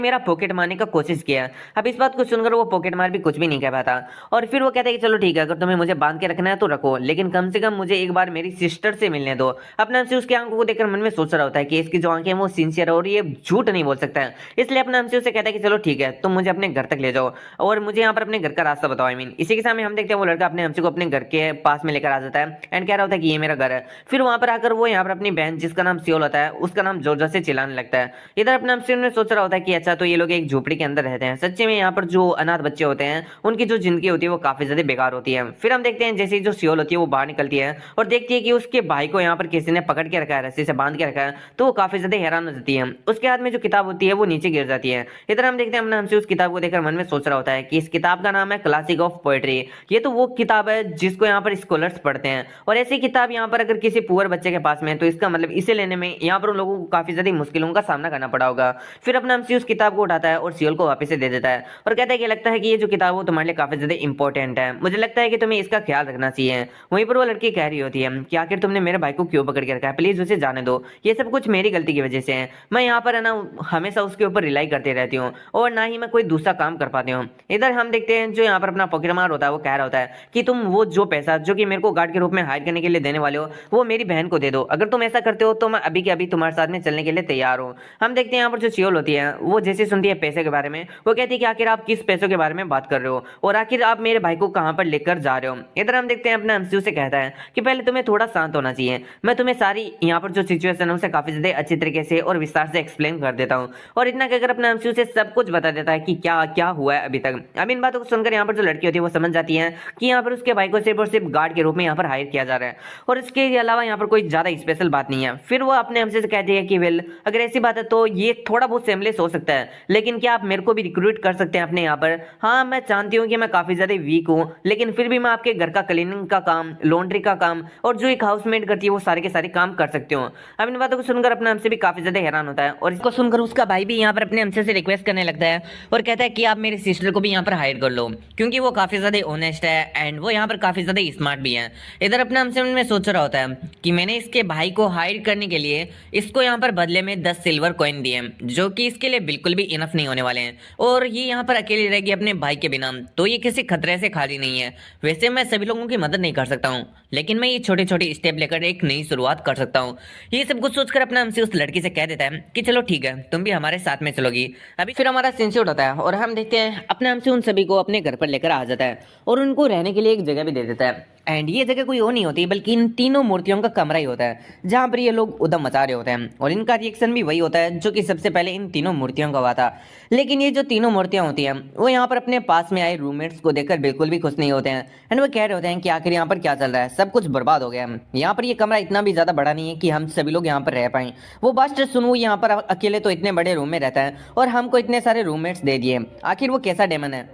मेरा पॉकेट मारने का कोशिश किया। अब इस बात को सुनकर वो पॉकेट मार भी कुछ भी नहीं कह पाता और फिर वो कहता है कि चलो ठीक है, अगर तुम्हें मुझे बांध के रखना है तो रखो, लेकिन कम से कम मुझे एक बार मेरी सिस्टर से मिलने दो। अपने आप से उसकी आंखों को देखकर मन में सोच रहा होता है कि इसकी जो आंखें हैं वो सिंसियर है और ये झूठ नहीं बोल सकता है, इसलिए अपने आप से उसे कहता है कि चलो ठीक है, तुम मुझे अपने घर तक ले जाओ और मुझे यहाँ पर अपने घर का रास्ता बताओ। आई मीन इसी के सामने हम देखते हैं वो लड़का अपने हमसे को अपने घर के पास में लेकर आ जाता है एंड कह रहा होता है कि ये मेरा घर है। फिर वहां पर आकर वो यहाँ पर अपनी बहन जिसका नाम सियोल होता है उसका नाम जोर जोर से चिल्लाने लगता है। इधर अपने हमसे में सोच रहा होता है कि अच्छा तो ये लोग एक झोपड़ी के अंदर रहते हैं। सच्चे में यहाँ पर जो अनाथ बच्चे होते हैं उनकी जो जिंदगी होती है वो काफी ज्यादा बेकार होती है। फिर हम देखते हैं जैसे ही जो सियोल होती है वो बाहर निकलती है और देखती है कि उसके भाई को यहाँ पर किसी ने पकड़ के रखा है, रस्सी से बांध के रखा है, तो वो काफी ज्यादा हैरान हो जाती है। उसके हाथ में जो किताब होती है वो नीचे गिर जाती है। इधर हम देखते हैं अपने हमसे उस किताब को देखकर मन में सोच रहा होता है कि इस किताब का नाम है क्लासिक ऑफ पोएट्री। ये तो वो किताब है जिसको यहाँ पर स्कॉलर्स पढ़ते हैं और ऐसी किताब यहाँ पर अगर किसी पुअर बच्चे के पास में है तो इसका मतलब इसे लेने में यहाँ पर उन लोगों को काफी ज्यादा मुश्किलों का सामना करना पड़ा होगा। फिर अपना हमसे उस किताब को उठाता है और सियोल को वापस से दे देता है और कहता है कि लगता है कि ये जो किताब वो तुम्हारे लिए काफी ज्यादा इंपॉर्टेंट है, मुझे लगता है कि तुम्हें इसका ख्याल रखना चाहिए। वहीं पर वो लड़की कह रही होती है कि आखिर तुमने मेरे भाई को क्यों पकड़ के रखा है, प्लीज उसे जाने दो, ये सब कुछ मेरी गलती की वजह से है। मैं यहाँ पर है ना हमेशा उसके ऊपर रिलाई करती रहती हूँ और ना ही मैं कोई दूसरा काम कर पाती हूँ। इधर हम देखते हैं जो यहाँ पर अपना पॉकेट मार होता है वो कह रहा होता है कि तुम वो जो पैसा जो कि मेरे को गार्ड के रूप में हायर करने के लिए देने वाले हो वो मेरी बहन को दे दो, अगर तुम ऐसा करते हो तो मैं अभी के अभी तुम्हारे साथ में चलने के लिए तैयार हूँ। हम देखते हैं यहाँ पर जो सियोल होती है वो जैसे सुनती है पैसे के बारे में वो कहती है कि आखिर आप किस पैसों के बारे में बात कर रहे हो और आखिर आप मेरे भाई को कहां पर लेकर जा रहे हो। इधर हम देखते हैं अपना एमसीयू से कहता है कि पहले तुम्हें थोड़ा शांत होना चाहिए, मैं तुम्हें सारी यहाँ पर जो सिचुएशन है उसे काफी ज्यादा अच्छी तरीके से और विस्तार से एक्सप्लेन कर देता हूँ और इतना कहकर अपना एमसीयू से सब कुछ बता देता है कि क्या क्या हुआ है अभी तक। अब इन बातों को सुनकर यहाँ पर जो लड़की होती है वो समझ जाती है कि यहाँ पर उसके भाई को सिर्फ और सिर्फ गार्ड के रूप में यहाँ पर हायर किया जा रहा है और इसके अलावा यहाँ पर कोई ज्यादा स्पेशल बात नहीं है। फिर वो अपने हमसे कहती है कि वेल अगर ऐसी बात है तो ये थोड़ा बहुत सेमलेस हो सकता है, लेकिन क्या आप मेरे को भी रिक्रूट कर सकते हैं अपने यहाँ पर। हाँ मैं जानती हूँ कि मैं काफी ज्यादा वीक हूँ, लेकिन फिर भी मैं आपके घर का क्लीनिंग का काम, लॉन्ड्री का काम और जो एक हाउसमेट करती है वो सारे के सारे काम कर सकते हो। अब इन बातों को सुनकर अपने हमसे भी काफी ज्यादा हैरान होता है और इसको सुनकर उसका भाई भी यहाँ पर अपने हमसे से रिक्वेस्ट करने लगता है और कहता है कि आप मेरी सिस्टर को भी यहाँ पर हायर कर लो क्योंकि वो काफी ज्यादा ऑनेस्ट है एंड वो यहाँ पर काफी ज्यादा स्मार्ट भी है। इधर अपने हमसे में सोच रहा होता है कि मैंने इसके भाई को हायर करने के लिए इसको यहाँ पर बदले में 10 सिल्वर कॉइन दिए जो कि इसके लिए बिल्कुल भी इनफ नहीं होने वाले हैं और ये यहाँ पर अकेली रहेगी अपने भाई के बिना, तो ये किसी खतरे से खाली नहीं है। वैसे मैं सभी लोगों की मदद नहीं कर सकता हूँ, लेकिन मैं ये छोटे छोटे स्टेप लेकर एक नई शुरुआत कर सकता हूँ। ये सब कुछ सोचकर अपना हमसे उस लड़की से कह देता है कि चलो ठीक है तुम भी हमारे साथ में चलोगी। अभी फिर हमारा सीन शूट होता है और हम देखते हैं अपने हमसे उन सभी को अपने घर पर लेकर आ जाता है और उनको रहने के लिए एक जगह भी दे देता है एंड ये जगह कोई और नहीं होती बल्कि इन तीनों मूर्तियों का कमरा ही होता है जहां पर ये लोग उधम मचा रहे होते हैं और इनका रिएक्शन भी वही होता है जो कि सबसे पहले इन तीनों मूर्तियों का हुआ था। लेकिन ये जो तीनों मूर्तियां होती हैं वो यहाँ पर अपने पास में आए रूममेट्स को देखकर बिल्कुल भी खुश नहीं होते हैं एंड वो कह रहे होते हैं कि आखिर यहाँ पर क्या चल रहा है, सब कुछ बर्बाद हो गया है। यहाँ पर ये कमरा इतना भी ज्यादा बड़ा नहीं है कि हम सभी लोग यहाँ पर रह पाए। वो बास्टर सुनू यहाँ पर अकेले तो इतने बड़े रूम में रहता है और हमको इतने सारे रूममेट्स दे दिए, आखिर वो कैसा डेमन है।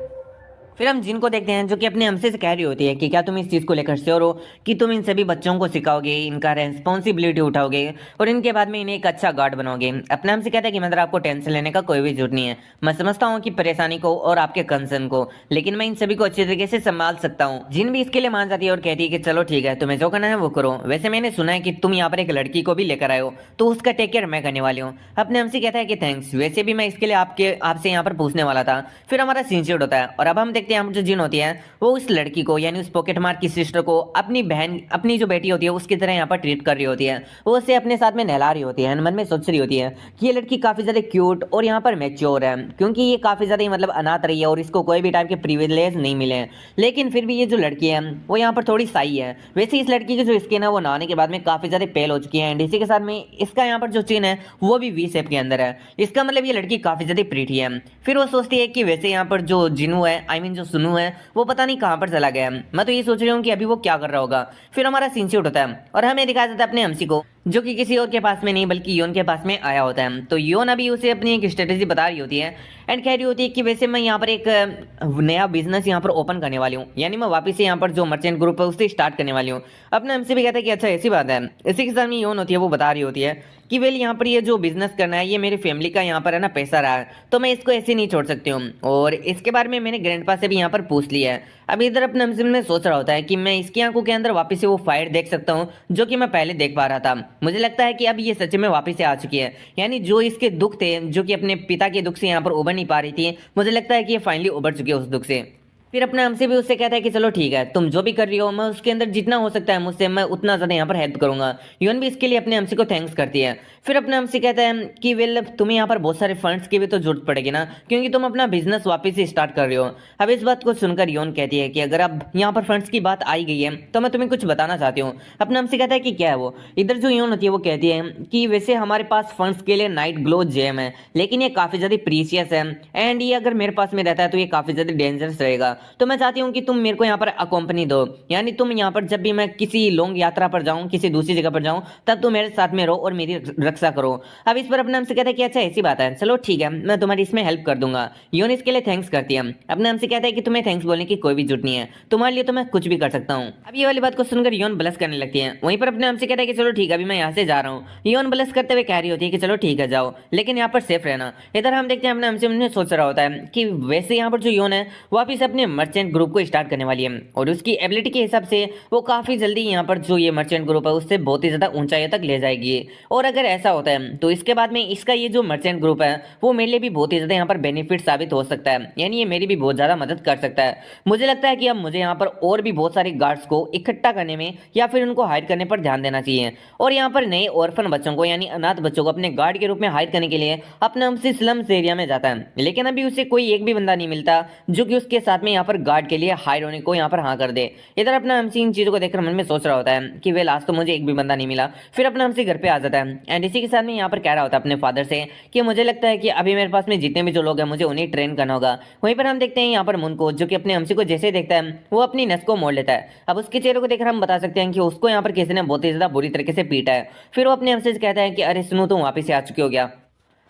फिर हम जिनको देखते हैं जो कि अपने हमसे से कह रही होती है कि क्या तुम इस चीज़ को लेकर श्योर हो कि तुम इन सभी बच्चों को सिखाओगे, इनका रेस्पॉन्सिबिलिटी उठाओगे और इनके बाद में इन्हें एक अच्छा गार्ड बनोगे। अपने हमसे कहता है कि मतलब आपको टेंशन लेने का कोई भी जरूरत नहीं है, मैं समझता हूँ कि परेशानी को और आपके कंसर्न को, लेकिन मैं इन सभी को अच्छी तरीके से संभाल सकता हूँ। जिन भी इसके लिए मान जाती है और कहती है कि चलो ठीक है तुम्हें जो करना है वो करो। वैसे मैंने सुना है कि तुम यहाँ पर एक लड़की को भी लेकर आए हो तो उसका टेक केयर मैं करने वाली हूँ। अपने हमसे कहता है कि थैंक्स, वैसे भी मैं इसके लिए आपसे यहाँ पर पूछने वाला था। फिर हमारा सीन शूट होता है और अब हम देखते हैं हम जो जिन होती है वो उस लड़की को यानी उस पॉकेट मार की सिस्टर को अपनी बहन, अपनी जो बेटी होती है उसकी तरह यहाँ पर ट्रीट कर रही होती है। वो उसे अपने साथ में नहला रही होती है, मन में सोच रही होती है कि ये लड़की काफी ज्यादा क्यूट और यहाँ पर मैच्योर है क्योंकि ये काफी ज्यादा मतलब अनाथ रही है और इसको कोई भी टाइप के प्रिविलेज नहीं मिले हैं। लेकिन फिर भी ये जो लड़की है वो यहाँ पर थोड़ी साई है। वैसे इस लड़की की जो स्किन है वो नहाने के बाद में काफी ज्यादा पेल हो चुकी है एंड इसी के साथ में इसका यहाँ पर जो चिन है वो भी वी शेप के अंदर है। इसका मतलब ये लड़की काफी ज्यादा प्रीटी है। फिर वो सोचती है कि वैसे यहाँ पर जो जिनू है, आई मीन जो सुनू है, वो पता नहीं कहां पर चला गया। मैं तो ये सोच रही हूँ कि अभी वो क्या कर रहा होगा। फिर हमारा सीन शूट होता है और हमें दिखाया जाता है अपने एमसी को जो कि किसी और के पास में नहीं बल्कि योन के पास में आया होता है। तो योन अभी उसे अपनी एक स्ट्रेटेजी बता रही होती है एंड कह रही होती है कि वैसे मैं यहाँ पर एक नया बिजनेस यहाँ पर ओपन करने वाली हूँ, यानी मैं वापस से यहाँ पर जो मर्चेंट ग्रुप है उससे स्टार्ट करने वाली हूँ। अपने एमसी भी कहता है कि अच्छा ऐसी बात है। इसी के साथ में योन होती है वो बता रही होती है कि वेल यहाँ पर ये जो बिजनेस करना है ये मेरी फैमिली का यहाँ पर है ना पैसा रहा है तो मैं इसको ऐसे नहीं छोड़ सकती हूँ और इसके बारे में मैंने ग्रैंडपा से भी यहाँ पर पूछ लिया है। अब इधर अपने में सोच रहा होता है कि मैं इसकी आंखों के अंदर वापस से वो फायर देख सकता हूँ जो कि मैं पहले देख पा रहा था। मुझे लगता है कि अब ये सच में वापस से आ चुकी है, यानी जो इसके दुख थे, जो कि अपने पिता के दुख से यहाँ पर उबर नहीं पा रही थी, मुझे लगता है कि ये फाइनली उबर चुकी है उस दुख से। फिर अपने हमसे भी उससे कहता है कि चलो ठीक है, तुम जो भी कर रही हो मैं उसके अंदर जितना हो सकता है मुझसे मैं उतना ज़्यादा यहाँ पर हेल्प करूंगा। यून भी इसके लिए अपने हमसे को थैंक्स करती है। फिर अपने हमसे कहता है कि वेल तुम्हें यहाँ पर बहुत सारे फंड्स की भी तो जरूरत पड़ेगी ना, क्योंकि तुम अपना बिजनेस वापस से स्टार्ट कर रहे हो। अब इस बात को सुनकर योन कहती है कि अगर अब यहाँ पर फंड्स की बात आई गई है तो मैं तुम्हें कुछ बताना चाहती हूँ। अपने हमसे कहता है कि क्या है वो। इधर जो योन होती है वो कहती है कि वैसे हमारे पास फंड्स के लिए नाइट ग्लो जेम है, लेकिन ये काफ़ी ज़्यादा प्रीशियस है एंड ये अगर मेरे पास में रहता है तो ये काफ़ी ज़्यादा डेंजरस रहेगा। तो मैं चाहती हूँ कि तुम मेरे को यहाँ पर अकम्पनी दो, यानी तुम यहाँ पर जब भी मैं किसी लॉन्ग यात्रा पर जाऊँ, किसी दूसरी जगह पर जाऊँ, तब तुम मेरे साथ में रहो और मेरी रक्षा करो। अब इस पर अपने हमसे कहता है कि अच्छा ऐसी बात है, चलो ठीक है मैं तुम्हारी इसमें हेल्प कर दूंगा। योन इसके लिए थैंक्स करती है। अपने हमसे कहता है कि तुम्हें थैंक्स बोलने की कोई भी जरूरत नहीं है, तुम्हारे लिए तो मैं कुछ भी कर सकता हूँ। अब ये वाली बात को सुनकर योन ब्लश करने लगती है। वहीं पर अपने हमसे कहता है कि चलो ठीक है अभी मैं यहाँ से जा रहा हूँ। योन ब्लश करते हुए कह रही होती है कि चलो ठीक है जाओ, लेकिन यहाँ पर सेफ रहना। इधर हम देखते हैं अपने हमसे सोच रहा होता है कि वैसे यहाँ पर जो योन है वापिस अपने मर्चेंट ग्रुप को स्टार्ट करने वाली है और उसकी एबिलिटी के हिसाब से वो काफी जल्दी यहाँ पर जो ये मर्चेंट ग्रुप है उससे बहुत ही ज्यादा ऊंचाई तक ले जाएगी। और अगर ऐसा होता है तो इसके बाद में इसका ये जो मर्चेंट ग्रुप है वो मेरे लिए भी बहुत ही ज्यादा यहाँ पर बेनिफिट साबित हो सकता है, यानी ये मेरी भी बहुत ज्यादा मदद कर सकता है। मुझे लगता है कि अब मुझे यहाँ पर और भी बहुत सारे गार्ड्स को इकट्ठा करने में या फिर उनको हायर करने पर ध्यान देना चाहिए और यहाँ पर नए ऑर्फन बच्चों को यानी अनाथ बच्चों को अपने गार्ड के रूप में हायर करने के लिए अपना हमसे स्लम्स एरिया में जाता है, लेकिन अभी उसे कोई एक भी बंदा नहीं मिलता जो कि उसके साथ में यहाँ पर गार्ड के लिए हायर होने को यहाँ पर हाँ कर दे। इधर अपना हमसे इन चीजों को देखकर मन में सोच रहा होता है कि वे आज तो मुझे एक भी बंदा नहीं मिला। फिर अपना हमसे घर पे आ जाता है एंड इसी के साथ में यहाँ पर कह रहा होता है अपने फादर से कि मुझे लगता है कि अभी मेरे पास में जितने भी जो लोग हैं मुझे उन्हें ट्रेन करना होगा। वहीं पर हम देखते हैं यहाँ पर मुन को, जो कि अपने हमसे को जैसे देखता है वो अपनी नस को मोड़ लेता है। अब उसके चेहरे को देखकर हम बता सकते हैं कि उसको यहाँ पर किसी ने बहुत ही ज्यादा बुरी तरीके से पीटा है। फिर वो अपने हमसे कहता है कि अरे सुनो तुम वापिस से आ चुके हो गया।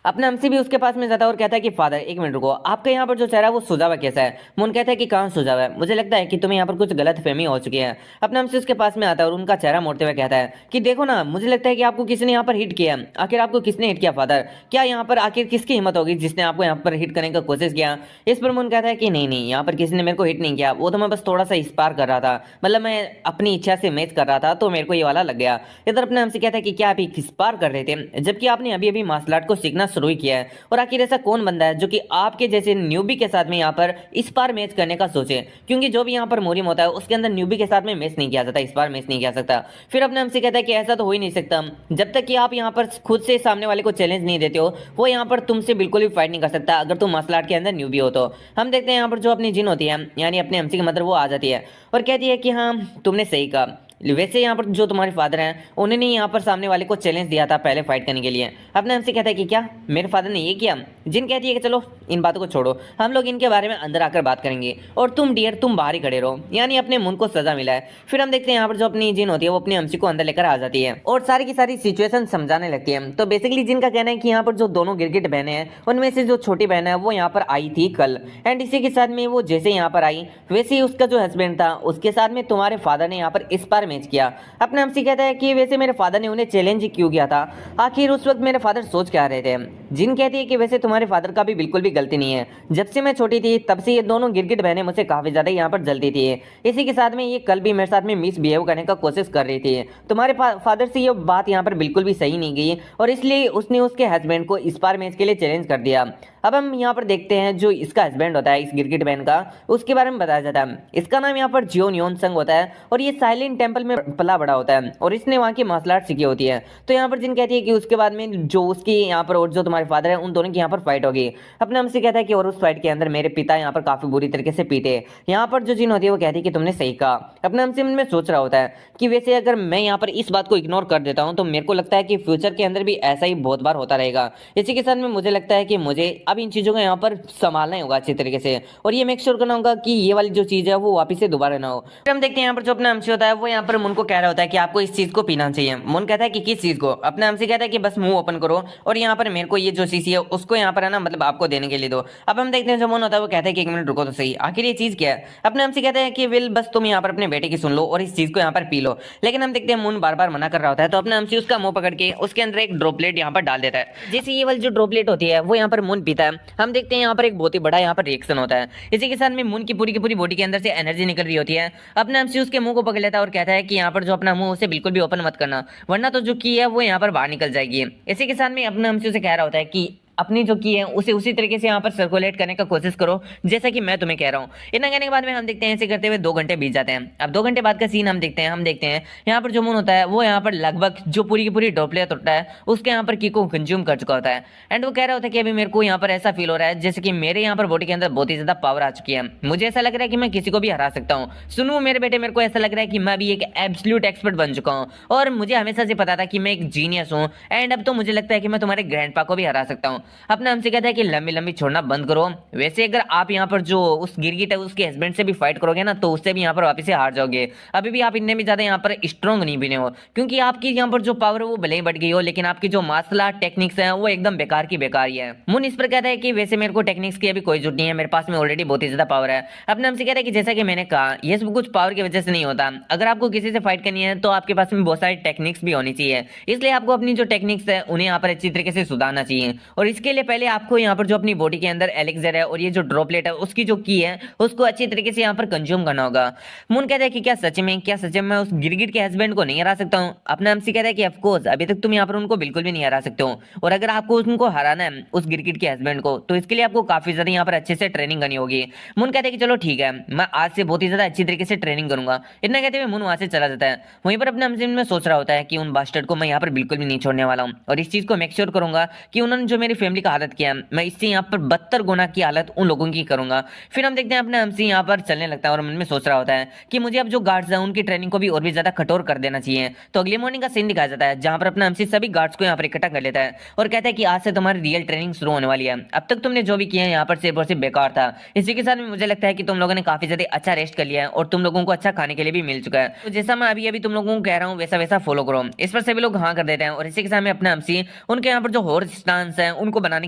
अपने हमसे भी उसके पास में जाता है और कहता है कि फादर एक मिनट रुको, आपका यहाँ पर जो चेहरा है वो सुझाव कैसा है। मुन कहता है कि कहाँ सुझाव है, मुझे लगता है कि तुम्हें यहाँ पर कुछ गलत फहमी हो चुकी है। अपने हमसे उसके पास में आता है और उनका चेहरा मोड़ते हुए कहता है कि देखो ना मुझे लगता है कि आपको किसी ने यहाँ पर हिट किया है। आखिर आपको किसने हिट किया फादर, क्या यहाँ पर आखिर किसकी हिम्मत होगी जिसने आपको यहाँ पर हिट करने का कोशिश किया। इस पर मुन कहता है कि नहीं नहीं यहाँ पर किसी ने मेरे को हिट नहीं किया, वो तो मैं बस थोड़ा सा स्पार कर रहा था, मतलब मैं अपनी इच्छा से मैच कर रहा था तो मेरे को ये वाला लग गया। इधर अपने हमसे कहता है कि क्या अभी स्पार कर रहे थे जबकि आपने अभी अभी मार्शल आर्ट को सीखना शुरू किया है, और आखिर ऐसा कौन बंदा है जो कि आपके जैसे न्यूबी के साथ में यहाँ पर इस बार मैच करने का सोचे, क्योंकि जो भी यहाँ पर मोरिम होता है उसके अंदर न्यूबी के साथ में मैच नहीं किया जाता, इस बार मैच नहीं किया सकता। फिर अपने हमसे कहता है कि ऐसा तो हो ही नहीं सकता, जब तक कि आप यहाँ पर खुद से सामने वाले को चैलेंज नहीं देते हो वो यहाँ पर तुमसे बिल्कुल भी फाइट नहीं कर सकता अगर तुम मार्शल आर्ट के अंदर न्यूबी हो तो। हम देखते हैं यहाँ पर जो अपनी जिन होती है यानी अपने हमसे की मदर वो आ जाती है और कहती है कि हाँ तुमने सही कहा, वैसे यहाँ पर जो तुम्हारे फादर हैं उन्होंने यहाँ पर सामने वाले को चैलेंज दिया था पहले फाइट करने के लिए। अपने हमसे कहता है कि क्या मेरे फादर ने ये किया। जिन कहती है कि चलो इन बातों को छोड़ो, हम लोग इनके बारे में अंदर आकर बात करेंगे और तुम डियर तुम बाहर ही खड़े रहो, यानी अपने मुन को सजा मिला है। फिर हम देखते हैं यहाँ पर जो अपनी जिन होती है वो अपने हमसी को अंदर लेकर आ जाती है और सारी की सारी सिचुएशन समझाने लगती है। तो बेसिकली जिनका कहना है कि यहाँ पर जो दोनों गिरगिट बहनें हैं उनमें से जो छोटी बहन है वो यहाँ पर आई थी कल, एंड इसी के साथ में वो जैसे यहाँ पर आई वैसे ही उसका जो हस्बैंड था उसके साथ में तुम्हारे फादर ने यहाँ पर इस बार मैच किया। अपने हमसे कहता है कि वैसे मेरे फादर ने उन्हें चैलेंज क्यों किया था, आखिर उस वक्त मेरे फादर सोच क्या रहे थे। जिन कहती है कि वैसे तुम्हारे फादर का भी बिल्कुल भी गलती नहीं है, जब से मैं छोटी थी तब से ये दोनों गिरगिट बहनें मुझसे काफी ज्यादा यहाँ पर जलती थी। इसी के साथ में ये कल भी मेरे साथ में मिसबिहेव करने का कोशिश कर रही थी। तुम्हारे फादर से ये बात यहाँ पर बिल्कुल भी सही नहीं गई और इसलिए उसने उसके हस्बैंड को इस बार मैच के लिए चैलेंज कर दिया। अब हम यहाँ पर देखते हैं जो इसका हस्बैंड होता है इस गिरगिट बहन का, उसके बारे में बताया जाता है। इसका नाम यहाँ पर जियोन योन संग होता है और ये साइलेंट टेम्पल में पला बड़ा होता है और इसने वहाँ की मार्शल आर्ट सीखी होती है। तो यहाँ पर जिन कहती है कि उसके बाद में जो उसकी यहाँ पर और जो तुम्हारे फादर है उन दोनों की यहाँ पर फाइट होगी। अपने हमसे कहता है कि और उस फाइट के अंदर मेरे पिता यहाँ पर काफी बुरी तरीके से पीटे। यहाँ पर जो जिन होती है वो कहती है कि तुमने सही कहा। अपने हमसे में सोच रहा होता है कि वैसे अगर मैं यहाँ पर इस बात को इग्नोर कर देता हूँ तो मेरे को लगता है कि फ्यूचर के अंदर भी ऐसा ही बहुत बार होता रहेगा। इसी के साथ में मुझे लगता है कि मुझे अब इन चीजों को यहाँ पर संभालना ही होगा अच्छी तरीके से और ये मेक श्योर करना होगा कि ये वाली जो चीज है वो वापस से दोबारा ना हो। फिर हम देखते हैं यहाँ पर जो अपना हमसे होता है वो यहाँ पर मुन को कह रहा होता है कि आपको इस चीज को पीना चाहिए। मुन कहता है कि किस चीज को। अपने हमसे कहता है कि बस मुंह ओपन करो और यहाँ पर मेरे को ये जो सीसी है उसको यहाँ पर है ना मतलब आपको देने के लिए दो। अब हम देखते हैं जो मून होता है वो कहता है कि 1 मिनट रुको तो सही, आखिर ये चीज क्या है। अपने हमसे कहते हैं कि विल बस तुम यहाँ पर अपने बेटे की सुन लो और इस चीज को यहाँ पर पी लो। लेकिन हम देखते हैं मून बार बार मना कर रहा होता है, तो अपने हमसे उसका मुंह पकड़ के उसके अंदर एक ड्रॉपलेट यहाँ पर डाल देता है। जैसे ये वाली जो ड्रॉपलेट होती है वो यहाँ पर मून पीता है, हम देखते हैं यहाँ पर एक बहुत ही बड़ा यहाँ पर रिएक्शन होता है। इसी के साथ में मून की पूरी बॉडी के अंदर से एनर्जी निकल रही होती है। अपने हमसे उसके मुंह को पकड़ लेता है और कहता है कि यहाँ पर जो अपना मुंह उसे बिल्कुल भी ओपन मत करना, वरना तो जो की है वो यहाँ पर बाहर निकल जाएगी। इसी के साथ में अपने हमसे उसे कह रहा होता है कि अपनी जो की है उसे उसी तरीके से यहाँ पर सर्कुलेट करने का कोशिश करो जैसा कि मैं तुम्हें कह रहा हूँ। इतना कहने के बाद में हम देखते हैं ऐसे करते हुए 2 घंटे बीत जाते हैं। अब 2 घंटे बाद का सीन हम देखते हैं यहाँ पर जो मून होता है वो यहाँ पर लगभग जो पूरी की पूरी ड्रॉपलेट होता है उसके यहाँ पर की को कंज्यूम कर चुका होता है। एंड वो कह रहा होता है कि अभी मेरे को यहाँ पर ऐसा फील हो रहा है जैसे कि मेरे यहाँ पर बॉडी के अंदर बहुत ही ज्यादा पावर आ चुकी है, मुझे ऐसा लग रहा है कि मैं किसी को भी हरा सकता हूँ। सुनो मेरे बेटे, मेरे को ऐसा लग रहा है कि मैं अभी एक एब्सोल्यूट एक्सपर्ट बन चुका हूँ और मुझे हमेशा से पता था कि मैं एक जीनियस हूँ। एंड अब तो मुझे लगता है कि मैं तुम्हारे ग्रैंडपा को भी हरा सकता हूँ। अपने हमसे कहता है कि लंबी लंबी छोड़ना बंद करो। वैसे अगर आप यहाँ पर जो उस गिरगिट है उसके हस्बैंड से भी फाइट करोगे ना तो उससे भी यहाँ पर वापस से हार जाओगे। अभी भी आप इतने भी ज्यादा यहाँ पर स्ट्रॉन्ग नहीं बने हो, क्योंकि आपकी यहाँ पर जो पावर है वो भले ही बढ़ गई हो लेकिन आपकी जो मार्शल आर्ट टेक्निक्स है वो एकदम बेकार की बेकार ही है। मुन इस पर कहता है कि वैसे मेरे को टेक्निक्स की अभी कोई जरूरत नहीं है, मेरे पास में ऑलरेडी बहुत ही ज्यादा पावर है। अपने हमसे कहता है कि जैसा कि मैंने कहा ये सब कुछ पावर की वजह से नहीं होता, अगर आपको किसी से फाइट करनी है तो आपके पास में बहुत सारी टेक्निक्स भी होनी चाहिए, इसलिए आपको अपनी जो टेक्निक्स है उन्हें यहाँ पर अच्छी तरीके से सुधारना चाहिए। और इसके लिए पहले आपको यहाँ पर जो अपनी बॉडी के अंदर एलेक्सर है और ये जो ड्रॉपलेट है उसकी जो की है उसको अच्छी तरीके से यहाँ पर कंज्यूम करना होगा। मून कहता है कि क्या सच में मैं उस गिरगिट के हस्बैंड को नहीं हरा सकता हूँ। अपना हमसे कहता है कि ऑफकोर्स अभी तक तुम यहाँ पर उनको बिल्कुल भी नहीं हरा सकते हो, और अगर आपको उनको हराना है उस गिरगिट के हस्बैंड को तो इसके लिए आपको काफी ज्यादा यहाँ पर अच्छे से ट्रेनिंग करनी होगी। मून कहते हैं कि चलो ठीक है, मैं आज से बहुत ही ज्यादा अच्छी तरीके से ट्रेनिंग करूंगा। इतना कहते हुए मून वहां से चला जाता है। वहीं पर अपने हमसे में सोच रहा होता है कि उन बास्टर्ड को मैं यहाँ पर बिल्कुल भी नहीं छोड़ने वाला हूँ और इस चीज को मेक श्योर करूंगा कि उन्होंने जो मेरी फैमिली का हालत किया मैं इससे यहाँ पर 72 गुना की हालत उन लोगों की करूंगा। फिर हम देखते हैं अपने हमसे यहाँ पर चलने लगता है और मन में सोच रहा होता है कि मुझे अब जो गार्ड्स हैं उनकी ट्रेनिंग को भी और भी ज्यादा कठोर कर देना चाहिए। तो अगली मॉर्निंग का सीन दिखाया जाता है जहां पर अपना हमसे सभी गार्ड्स को यहाँ पर इकट्ठा कर लेता है और कहता है कि आज से तुम्हारी रियल ट्रेनिंग शुरू होने वाली है। अब तक तुमने जो भी किया है यहाँ पर सिर्फ और सिर्फ बेकार था। इसी के साथ में मुझे लगता है कि तुम लोगों ने काफी ज्यादा अच्छा रेस्ट कर लिया है और तुम लोगों को अच्छा खाने के लिए भी मिल चुका है, तो जैसा मैं अभी अभी तुम लोगों को कह रहा हूँ वैसा वैसा फॉलो करो। इस पर सभी लोग हाँ कर देते हैं और इसी के साथ में अपना हमसे उनके यहाँ पर जो हॉर्स स्टांस है उनको बनाने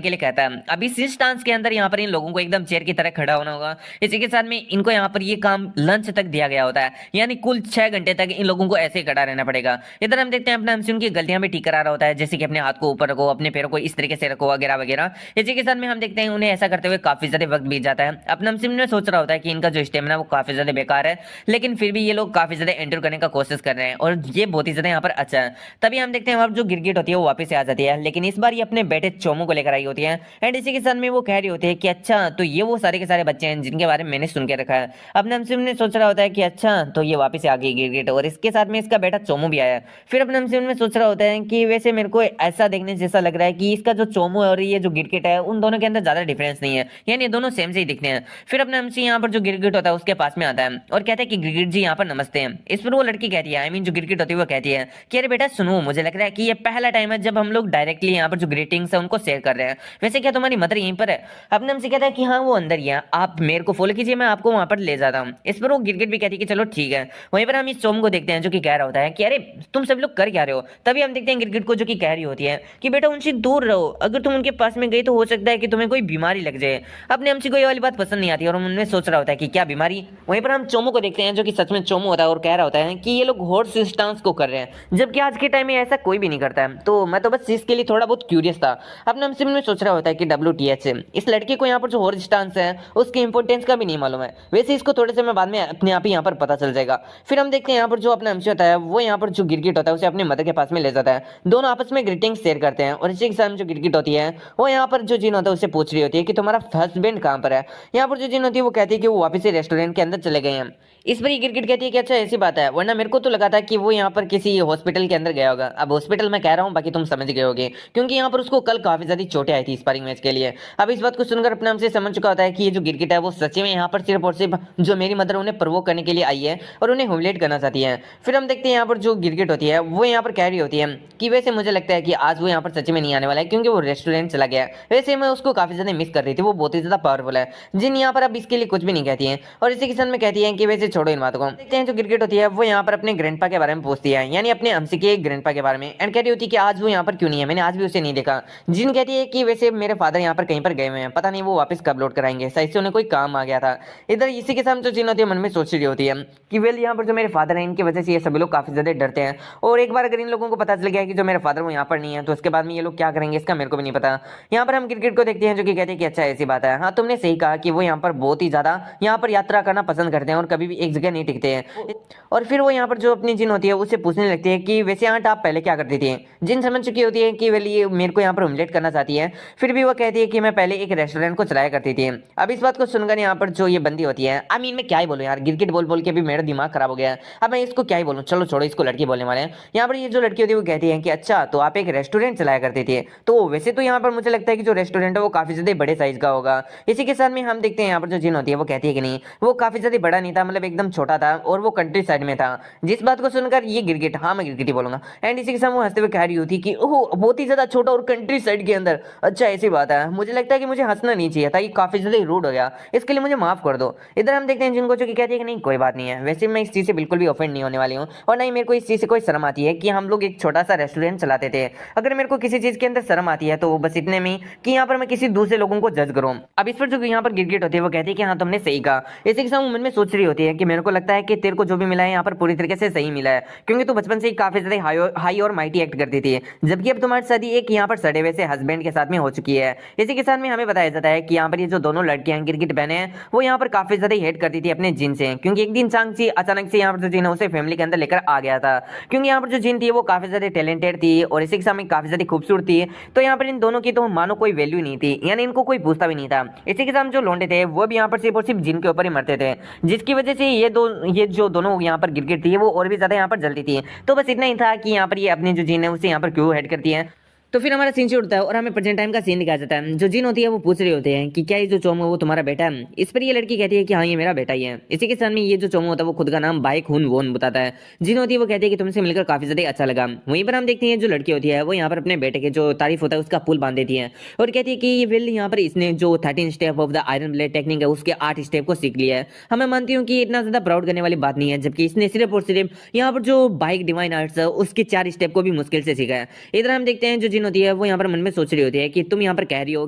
के लिए कहता है। अभी इस स्टांस के अंदर यहाँ पर इन लोगों को एकदम चेयर की तरह खड़ा होना होगा। इसी के साथ में इनको यहाँ पर ये काम लंच तक दिया गया होता है, यानी कुल 6 घंटे तक इन लोगों को ऐसे ही खड़ा रहना पड़ेगा। इधर हम देखते हैं अपना हमसे उनकी गलतियां भी ठीक करा रहा होता है, जैसे कि अपने हाथ को ऊपर रखो, अपने पैरों को इस तरीके से रखो वगैरह वगैरह। इसी के साथ में हम देखते हैं उन्हें ऐसा करते हुए काफी ज्यादा वक्त बीत जाता है। अपना हमसे में सोच रहा होता है कि इनका जो स्टेमिना वो काफी ज्यादा बेकार है, लेकिन फिर भी ये लोग काफी ज्यादा एंटर करने का कोशिश कर रहे हैं और ये बहुत ही ज्यादा यहाँ पर अच्छा है। तभी हम देखते हैं वहां जो गिरगिट होती है वो वापस आ जाती है, लेकिन इस बार ये अपने बेटे चोमू को लेकर आई होती है। एंड इसी के साथ में वो कह रही होती है कि अच्छा तो ये वो सारे के सारे बच्चे हैं जिनके बारे में मैंने सुन के रखा है। अपने हमसे ने सोच रहा होता है कि अच्छा तो ये वापस आ गई गिरगिट और इसके साथ में इसका बेटा चोमू भी आया है। फिर अपने हमसे में सोच रहा होता है कि वैसे मेरे को ऐसा देखने जैसा लग रहा है कि इसका जो चोमू है और ये जो गिरगिट है उन दोनों के अंदर ज्यादा डिफरेंस नहीं है, यानी दोनों सेम से ही दिखते हैं। फिर अपने हमसे यहाँ पर जो गिरगिट होता है उसके पास में आता है और कहता है कि गिरगिट जी यहाँ पर नमस्ते हैं। इस पर वो लड़की कहती है, आई मीन जो गिरगिट होती है वो कहती है कि अरे बेटा सुनो, मुझे लग रहा है कि ये पहला टाइम है जब हम लोग डायरेक्टली यहाँ पर जो ग्रीटिंग्स है उनको शेयर कर रहे हैं। वैसे क्या तुम्हारी मदर यहीं पर है? अपने हमसे कहता है कि हाँ वो अंदर ही है, आप मेरे को फॉलो कीजिए, मैं आपको वहां पर ले जाता हूँ। इस पर वो गिरगिट भी कहती है कि चलो ठीक है। वहीं पर हम इस चोम को देखते हैं जो कि कह रहा होता है कि अरे तुम सब लोग कर क्या रहे हो। तभी हम देखते हैं गिरगिट को जो कि कह रही होती है कि बेटा उनसे दूर रहो, अगर तुम उनके पास में गई तो हो सकता है कि तुम्हें कोई बीमारी लग जाए। अपने हमसे कोई वाली बात पसंद नहीं आती और उनमें सोच रहा होता है कि क्या बीमारी। वहीं पर हम चोमो को देखते हैं जो कि सच में चोमो होता है और कह रहा होता है कि ये लोग हॉर्स स्टांस को कर रहे हैं, जबकि आज के टाइम में ऐसा कोई भी नहीं करता है। तो मैं तो बस इसके लिए थोड़ा बहुत क्यूरियस था। अपने हमसे में सोच रहा होता है कि WTH इस लड़के को यहाँ पर जो हॉर्स स्टांस है उसके इंपोर्टेंस का भी नहीं मालूम है। वैसे इसको थोड़े समय बाद में अपने आप ही यहाँ पर पता चल जाएगा। फिर हम देखते हैं यहाँ पर जो अपना अंश होता है वो यहाँ पर जो गिरगिट होता है उसे अपने मदर के पास में ले जाता है। दोनों आपस में ग्रीटिंग शेयर करते हैं और इसी के साथ जो गिरगिट होती है वो यहाँ पर जो जिन होता है उससे पूछ रही होती है कि तुम्हारा हस्बैंड कहाँ पर है। यहाँ पर जो जिन होती है वो कहती है कि वो वापस से रेस्टोरेंट के अंदर चले गए हैं। इस पर ये गिरगिट कहती है कि अच्छा ऐसी बात है, वरना मेरे को तो लगा था कि वो यहाँ पर किसी हॉस्पिटल के अंदर गया होगा। अब हॉस्पिटल मैं कह रहा हूँ, बाकी तुम समझ गए होगे, क्योंकि यहाँ पर उसको कल काफी ज्यादा चोटें आई थी स्पारिंग मैच के लिए। अब इस बात को सुनकर अपने हमसे समझ चुका होता है कि ये जो गिरगिट है वो सच्ची में यहाँ पर सिर्फ और सिर्फ जो मेरी मदर उन्हें प्रोवोक करने के लिए आई है और उन्हें ह्यूमिलेट करना चाहती है। फिर हम देखते हैं यहाँ पर जो गिरगिट होती है वो यहाँ पर कह रही होती है कि वैसे मुझे लगता है कि आज वो यहाँ पर सच्ची में नहीं आने वाला है, क्योंकि वो रेस्टोरेंट चला गया। वैसे मैं उसको काफी ज्यादा मिस कर रही थी, वो बहुत ही ज्यादा पावरफुल है। जिन यहाँ पर अब इसके लिए कुछ भी नहीं कहती है और इसी के साथ में कहती है कि वैसे छोड़ो इन बातों को, देखते हैं जो गिरगिट होती है वो यहाँ पर अपने ग्रैंडपा के बारे में पूछती है, यानी अपने अम्सी के ग्रैंडपा के बारे में। एंड कह रही होती है कि आज वो यहाँ पर क्यों नहीं है, मैंने आज भी उसे नहीं देखा। जिन कहती है कि वैसे मेरे फादर यहाँ पर कहीं पर गए हुए हैं, पता नहीं वो वापस कब लौट कर आएंगे, शायद से उन्हें कोई काम आ गया था। इधर इसी के साथ जो जिन होती है मन में सोच रही होती है कि वेल यहाँ पर जो मेरे फादर हैं इनकी वजह से ये सभी लोग काफी ज्यादा डरते हैं, और एक बार अगर इन लोगों को पता चल गया कि जो मेरे फादर वो यहाँ पर नहीं है तो उसके बाद में ये लोग क्या करेंगे इसका मेरे को भी नहीं पता। यहाँ पर हम क्रिकेट को देखते हैं जो कि कहते हैं कि अच्छा ऐसी बात है, हाँ तुमने सही कहा कि वो यहाँ पर बहुत ही ज्यादा यहाँ पर यात्रा करना पसंद करते हैं और कभी भी एक जगह नहीं टिकते हैं। और फिर वो यहाँ पर जो अपनी जिन होती है उससे पूछने लगती है कि वैसे आंट आप पहले क्या करती थी। जिन समझ चुकी होती है कि वेल ये मेरे को यहाँ पर ऑमलेट करना चाहती है, फिर भी वो कहती है कि मैं पहले एक रेस्टोरेंट को चलाया करती थी। अब इस बात को सुनकर यहाँ पर जो ये बंदी होती है, आई मीन मैं क्या ही बोलूँ यार, गिरगिट बोल बोल के भी मेरा दिमाग खराब हो गया। अब मैं इसको क्या ही बोलूँ, चलो छोड़ो, इसको लड़की बोलने वाले हैं। यहाँ पर ये जो लड़की होती है वो कहती है कि अच्छा तो आप एक रेस्टोरेंट चलाया करती थी, तो वैसे तो यहाँ पर मुझे लगता है कि जो रेस्टोरेंट है वो काफी ज्यादा बड़े साइज का होगा। इसी के साथ में हम देखते हैं यहाँ पर जो जिन होती है वो कहती है कि नहीं वो काफी ज्यादा बड़ा नहीं था, मतलब एकदम छोटा था और वो कंट्री साइड में था। जिस बात को सुनकर ये गिरगिट, हाँ मैं गिरगिट ही बोलूंगा, एंड इसी के साथ वो हंसते हुए कह रही होती कि ओह बहुत ही ज्यादा छोटा और कंट्री साइड के अंदर, अच्छा ऐसी बात है, मुझे लगता है कि मुझे हंसना नहीं चाहिए था, ये काफी ज्यादा रूड हो गया, इसके लिए मुझे माफ कर दो। इधर हम देखते हैं जिनको जो कि कहती है कि नहीं कोई बात नहीं है, वैसे मैं इस चीज से बिल्कुल भी ऑफेंड नहीं होने वाली हूँ, और नहीं मेरे को इस चीज से कोई शर्म आती है कि हम लोग एक छोटा सा रेस्टोरेंट चलाते थे। अगर मेरे को किसी चीज के अंदर शर्म आती है तो बस इतने में कि यहाँ पर मैं किसी दूसरे लोगों को जज करूँ। अब इस पर जो यहाँ पर गिरगिट होती है वो कहती है कि हाँ तुमने सही कहा। इसी के साथ वो मन में सोच रही होती है कि मेरे को लगता है कि तेरे को जो भी मिला है यहाँ पर पूरी तरीके से सही मिला है, क्योंकि तू बचपन से ही काफी ज्यादा हाई और माइटी एक्ट करती थी, जबकि अब तुम्हारी शादी एक यहाँ पर सड़े हुए से हस्बैंड के साथ में हो चुकी है। इसी के साथ में हमें बताया जाता है कि यहाँ पर ये जो दोनों लड़कियां हैं गिरगिट बहने हैं, वो यहाँ पर काफी ज्यादा हेट करती थी अपने जिन से, क्योंकि एक दिन चांगची अचानक से यहाँ पर जो जिन है उसे फैमिली के अंदर लेकर आ गया था, क्योंकि यहाँ पर जो जिन थी वो काफी ज्यादा टैलेंटेड थी और इसी के साथ में काफी ज्यादा खूबसूरत थी, तो यहाँ पर इन दोनों की तो मानो कोई वैल्यू नहीं थी, यानी इनको कोई पूछता भी नहीं था। इसी के साथ जो लौंडे थे वो भी यहाँ पर सिर्फ और सिर्फ जिन के ऊपर ही मरते थे, जिसकी वजह से ये जो दोनों यहाँ पर गिरगिट थी वो और भी ज्यादा यहाँ पर जलती थी। तो बस इतना ही था कि यहाँ पर ये अपनी जो जिन है उसे यहाँ पर क्यों हेड करती है। तो फिर हमारा सीन शुरू होता है और हमें प्रेजेंट टाइम का सीन दिखाया जाता है। जो जिन होती है वो पूछ रहे होते हैं कि क्या ये जो चोमो वो तुम्हारा बेटा है। इस पर ये लड़की कहती है कि हाँ ये मेरा बेटा ही है। इसी के साथ में ये जो चोमो होता है वो खुद का नाम बाइक हुन वोन बताता है। जिन होती है वो कहती है कि तुमसे मिलकर काफी ज्यादा अच्छा लगा। वहीं पर हम देखते हैं जो लड़की होती है वो यहाँ पर अपने बेटे के जो तारीफ होता है उसका पुल बांध देती है और कहती है कि ये विल यहाँ पर इसने जो 13 step of the iron blade technique है उसके 8 स्टेप को सीख लिया है। हमें मानती हूँ कि इतना ज्यादा प्राउड करने वाली बात नहीं है, जबकि इसने सिर्फ और सिर्फ यहाँ पर जो बाइक डिवाइन आर्ट्स है उसके 4 स्टेप को भी मुश्किल से सीखा है। इधर हम देखते हैं जो जिन होती है वो यहाँ पर में सोच रही होती है कि तुम यहाँ पर कह रही हो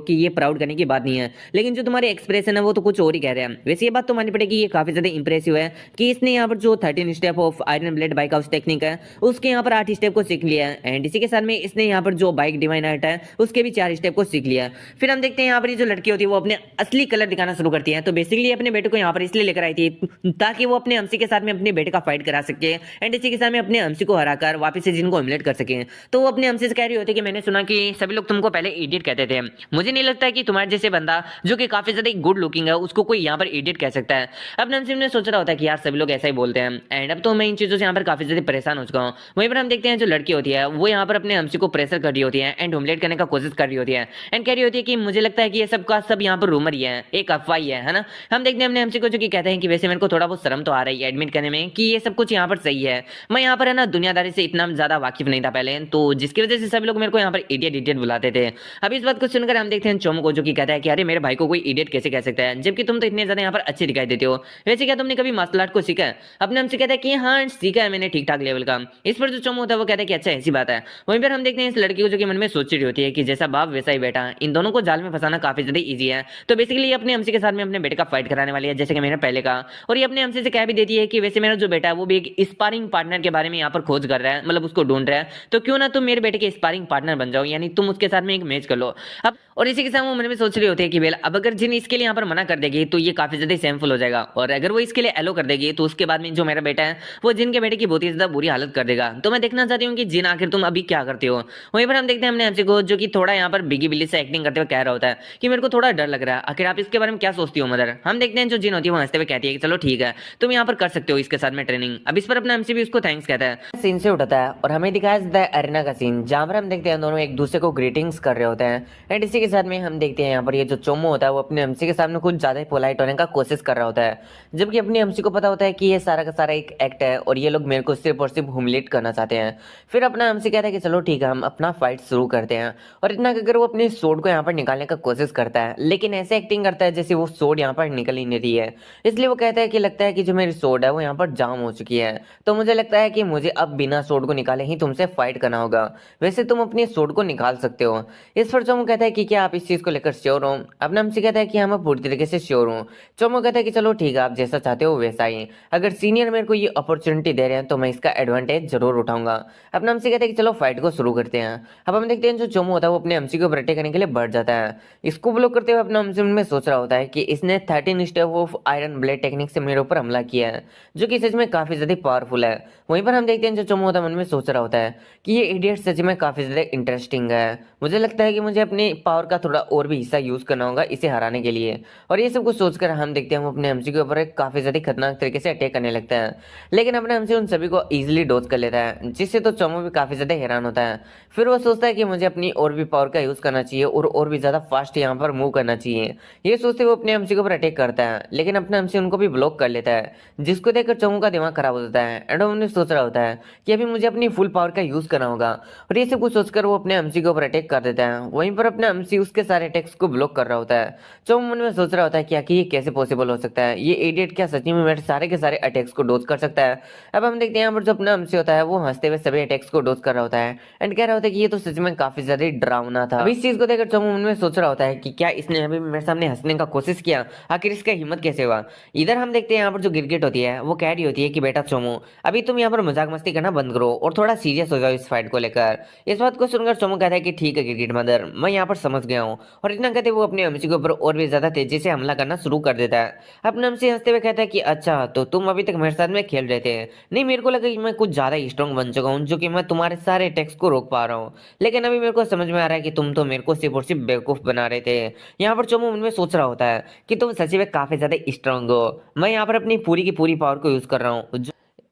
कि ये प्राउड करने की बात नहीं है, लेकिन जो तुम्हारे एक्सप्रेशन है वो तो कुछ और ही कह रहे हैं। वैसे ये बात तो माननी पड़ेगी, ये काफी ज्यादा इंप्रेसिव है कि इसने यहाँ पर जो 13 step of iron blade bike house technique है उसके यहाँ पर 8 स्टेप को सीख लिया है, एंड इसी के साथ में इसने यहाँ पर जो बाइक डिवाइन आर्ट है उसके भी 4 स्टेप को सीख लिया है। फिर हम देखते हैं यहाँ पर ये जो लड़की होती है वो अपने असली कलर दिखाना शुरू करती है। तो बेसिकली अपने बेटे को यहाँ पर इसलिए लेकर आई थी ताकि वो अपने अम्सी के साथ में अपने बेटे का फाइट करा सके, एंड इसी के साथ में अपने अम्सी को हराकर वापस से जिनको ऑमलेट कर सके। तो वो अपने अम्सी से कह रही होती है कि मैंने सुना कि सभी लोग तुमको पहले इडियट कहते थे, मुझे नहीं लगता है कि तुम्हारे जैसे बंदा जो कि काफी ज्यादा गुड लुकिंग है उसको कोई यहाँ पर इडियट कह सकता है। अब नंसिम ने सोच रहा होता है कि यार सभी लोग ऐसा ही बोलते हैं, एंड अब तो मैं इन चीजों से यहाँ पर काफी ज्यादा परेशान हो चुका हूँ। वहीं पर हम देखते हैं जो लड़की होती है वो यहाँ पर अपने अम्सी को प्रेशर कर रही होती है एंड ऑमलेट करने का कोशिश कर रही होती है, एंड कह रही होती है कि मुझे लगता है कि ये सब का सब यहाँ पर रूमर ही है, एक अफवाह ही है ना। हम देखते हैं अपने अम्सी को जो कि कहते हैं कि वैसे मेरे को थोड़ा बहुत शर्म तो आ रही है एडमिट करने में कि ये सब कुछ यहाँ पर सही है। मैं यहाँ पर है ना दुनियादारी से इतना ज्यादा वाकिफ नहीं था पहले, तो जिसकी वजह से सभी लोग मेरे को यहाँ पर इडियट इडियट बुलाते थे। अब इस बात को सुनकर हम देखते हैं चोमो को जो कि कहता है कि अरे मेरे भाई को कोई इडियट कैसे कह सकता है, जबकि तुम तो इतने ज्यादा यहाँ पर अच्छे दिखाई देते हो। वैसे क्या तुमने कभी मार्शल आर्ट को सीखा है? अपने हमसे कहता है कि हाँ सीखा है मैंने ठीक ठाक लेवल का। इस पर जो चोमो होता है वो कहता है कि अच्छा ऐसी बात है। वहीं पर हम देखते हैं इस लड़की को जो कि मन में सोच रही होती है कि जैसा बाप वैसा ही बेटा, इन दोनों को जाल में फंसाना काफी ज्यादा ईजी है। तो बेसिकली ये अपने हमसे के साथ में अपने बेटे का फाइट कराने वाली है, जैसे कि मैंने पहले कहा। और ये अपने हमसे से कह भी देती है कि वैसे मेरा जो बेटा है वो भी एक स्पारिंग पार्टनर के बारे में यहाँ पर खोज कर रहा है, मतलब उसको ढूंढ रहा है, तो क्यों ना तुम मेरे बेटे के स्पारिंग पार्टनर बन जाओ, यानी तुम उसके साथ में एक मैच कर लो। अब और इसी के साथ वो मन में सोच रही होती है कि वेल अब अगर जिन इसके लिए यहाँ पर मना कर देगी तो ये काफी ज्यादा सेमफुल हो जाएगा, और अगर वो इसके लिए एलो कर देगी तो उसके बाद में जो मेरा बेटा है वो जिन के बेटे की बहुत ही ज्यादा बुरी हालत कर देगा। तो मैं देखना चाहती हूँ कि जिन आखिर तुम अभी क्या करते हो। वहीं पर हम देखते हैं हमने हमसे को जो कि थोड़ा यहाँ पर बिगी बिल्ली से एक्टिंग करते हुए कह रहा होता है कि मेरे को थोड़ा डर लग रहा है, आखिर आप इसके बारे में क्या सोचती हो मदर। हम देखते हैं जो जिन होती है वो हंसते हुए कहती है कि चलो ठीक है तुम यहाँ पर कर सकते हो इसके साथ में ट्रेनिंग। अब इस पर अपना एमसी भी उसको थैंक्स कहता है। सीन से उठाता है और हमें दिखाया जाता है अरीना का सीन, जहाँ पर हम देखते हैं दोनों दोनों एक दूसरे को ग्रीटिंग्स कर रहे होते हैं। एंड इसी के साथ में हम देखते हैं यहाँ पर ये जो चोमू होता है वो अपने अमसी के सामने कुछ ज़्यादा ही पोलाइट होने का कोशिश कर रहा होता है, जबकि अपनी अमसी को पता होता है कि ये सारा का सारा एक एक्ट है और ये लोग मेरे को सिर्फ और सिर्फ ह्यूमिलेट करना चाहते हैं। फिर अपना अमसी कहता है कि चलो ठीक है, हम अपना फाइट शुरू करते हैं। और इतना कहकर वो अपने सोड को यहाँ पर निकालने का कोशिश करता है, लेकिन ऐसे एक्टिंग करता है जैसे वो सोड यहाँ पर निकल ही नहीं रही है। इसलिए वो कहता है कि लगता है कि जो मेरी सोड है वो यहाँ पर जाम हो चुकी है, तो मुझे लगता है कि मुझे अब बिना सोड को निकाले ही तुमसे फाइट करना होगा। वैसे तुम अपनी सोड को निकाल सकते हो। इस पर चोमू कहता है कि क्या आप इस चीज को लेकर श्योर हो? अपना हमसे कहता है कि हाँ, मैं पूरी तरीके से श्योर हूँ। चोमू कहता है कि चलो ठीक है, आप जैसा चाहते हो वैसा ही। अगर सीनियर मेरे को ये अपॉर्चुनिटी दे रहे हैं तो मैं इसका एडवांटेज जरूर उठाऊंगा। अपना हमसे कहता है कि चलो फाइट को शुरू करते हैं। अब हम देखते हैं जो चोमू होता है वो अपने एमसी को अटैक करने के लिए बढ़ जाता है। इसको ब्लॉक करते हुए अपना हमसे में सोच रहा होता है कि इसने 13 step of iron blade technique से मेरे ऊपर हमला किया है, जो कि सच में काफी ज्यादा पावरफुल है। वहीं पर हम देखते हैं जो चोमू होता है मन में सोच रहा होता है कि ये इडियट सच में काफी ज्यादा इंटरेस्टिंग है। मुझे लगता है कि मुझे अपने पावर का थोड़ा और भी हिस्सा यूज करना होगा इसे हराने के लिए। और ये सब कुछ सोचकर हम देखते हैं वो अपने एमसी के ऊपर एक काफी ज्यादा खतरनाक तरीके से अटैक करने लगता है, लेकिन अपने एमसी उन सभी को इजिली डोज कर लेता है, जिससे तो चोमू भी काफी ज्यादा हैरान होता है। फिर वो सोचता है कि मुझे अपनी और भी पावर का यूज करना चाहिए और भी ज्यादा फास्ट यहाँ पर मूव करना चाहिए। ये सोचते वो अपने एमसी के ऊपर अटैक करता है, लेकिन अपना एमसी उनको भी ब्लॉक कर लेता है, जिसको देखकर चोमू का दिमाग खराब हो जाता है। एंड उन्हें सोच रहा होता है कि अभी मुझे अपनी फुल पावर का यूज करना होगा। और ये सब कुछ सोचकर वो अपने एमसी के ऊपर अटैक कर देता है। वहीं पर अपना एमसी उसके सारे अटैक्स को ब्लॉक कर रहा होता है। चोमू मन में सोच रहा होता है कि आखिर ये कैसे पॉसिबल हो सकता है, ये इडियट क्या सच्ची में मेरे सारे के सारे अटैक्स को डोज कर सकता है। अब हम देखते हैं यहाँ पर जो अपना एमसी होता है वो हंसते हुए सभी अटैक्स को डोज कर रहा होता है एंड कह रहा होता है कि ये तो सच में काफी ज्यादा डरावना था। अब इस चीज को देखकर चोमू मन में सोच रहा होता है कि क्या इसने अभी मेरे सामने हंसने का कोशिश किया, आखिर इसका हिम्मत कैसे हुआ। इधर हम देखते हैं यहाँ पर जो गिरगिट होती है वो कह रही होती है कि बेटा चोमू, अभी तुम यहाँ पर मजाक मस्ती करना बंद करो और थोड़ा सीरियस हो जाओ इस फाइट को लेकर। इस बात को सुनकर चोमू कहता है कि ठीक है गिरगिट मदर, मैं यहाँ पर समझ गया हूँ। और इतना कहते वो अपने एमसी के ऊपर और भी ज्यादा तेजी से हमला करना शुरू कर देता है। अपने एमसी हंसते हुए कहता है कि अच्छा, तो तुम अभी तक मेरे साथ में खेल रहे थे? नहीं, मेरे को लगा कि मैं कुछ ज्यादा स्ट्रॉन्ग बन चुका हूँ, जो कि मैं तुम्हारे सारे अटैक्स को रोक पा रहा हूँ। लेकिन अभी मेरे को समझ में आ रहा है कि तुम तो मेरे को सिर्फ और सिर्फ बेवकूफ बना रहे थे। यहाँ पर चोमू मन में सोच रहा होता है कि तुम सच में काफी ज्यादा स्ट्रांग हो। मैं यहाँ पर अपनी पूरी की पूरी पावर को यूज कर रहा हूँ।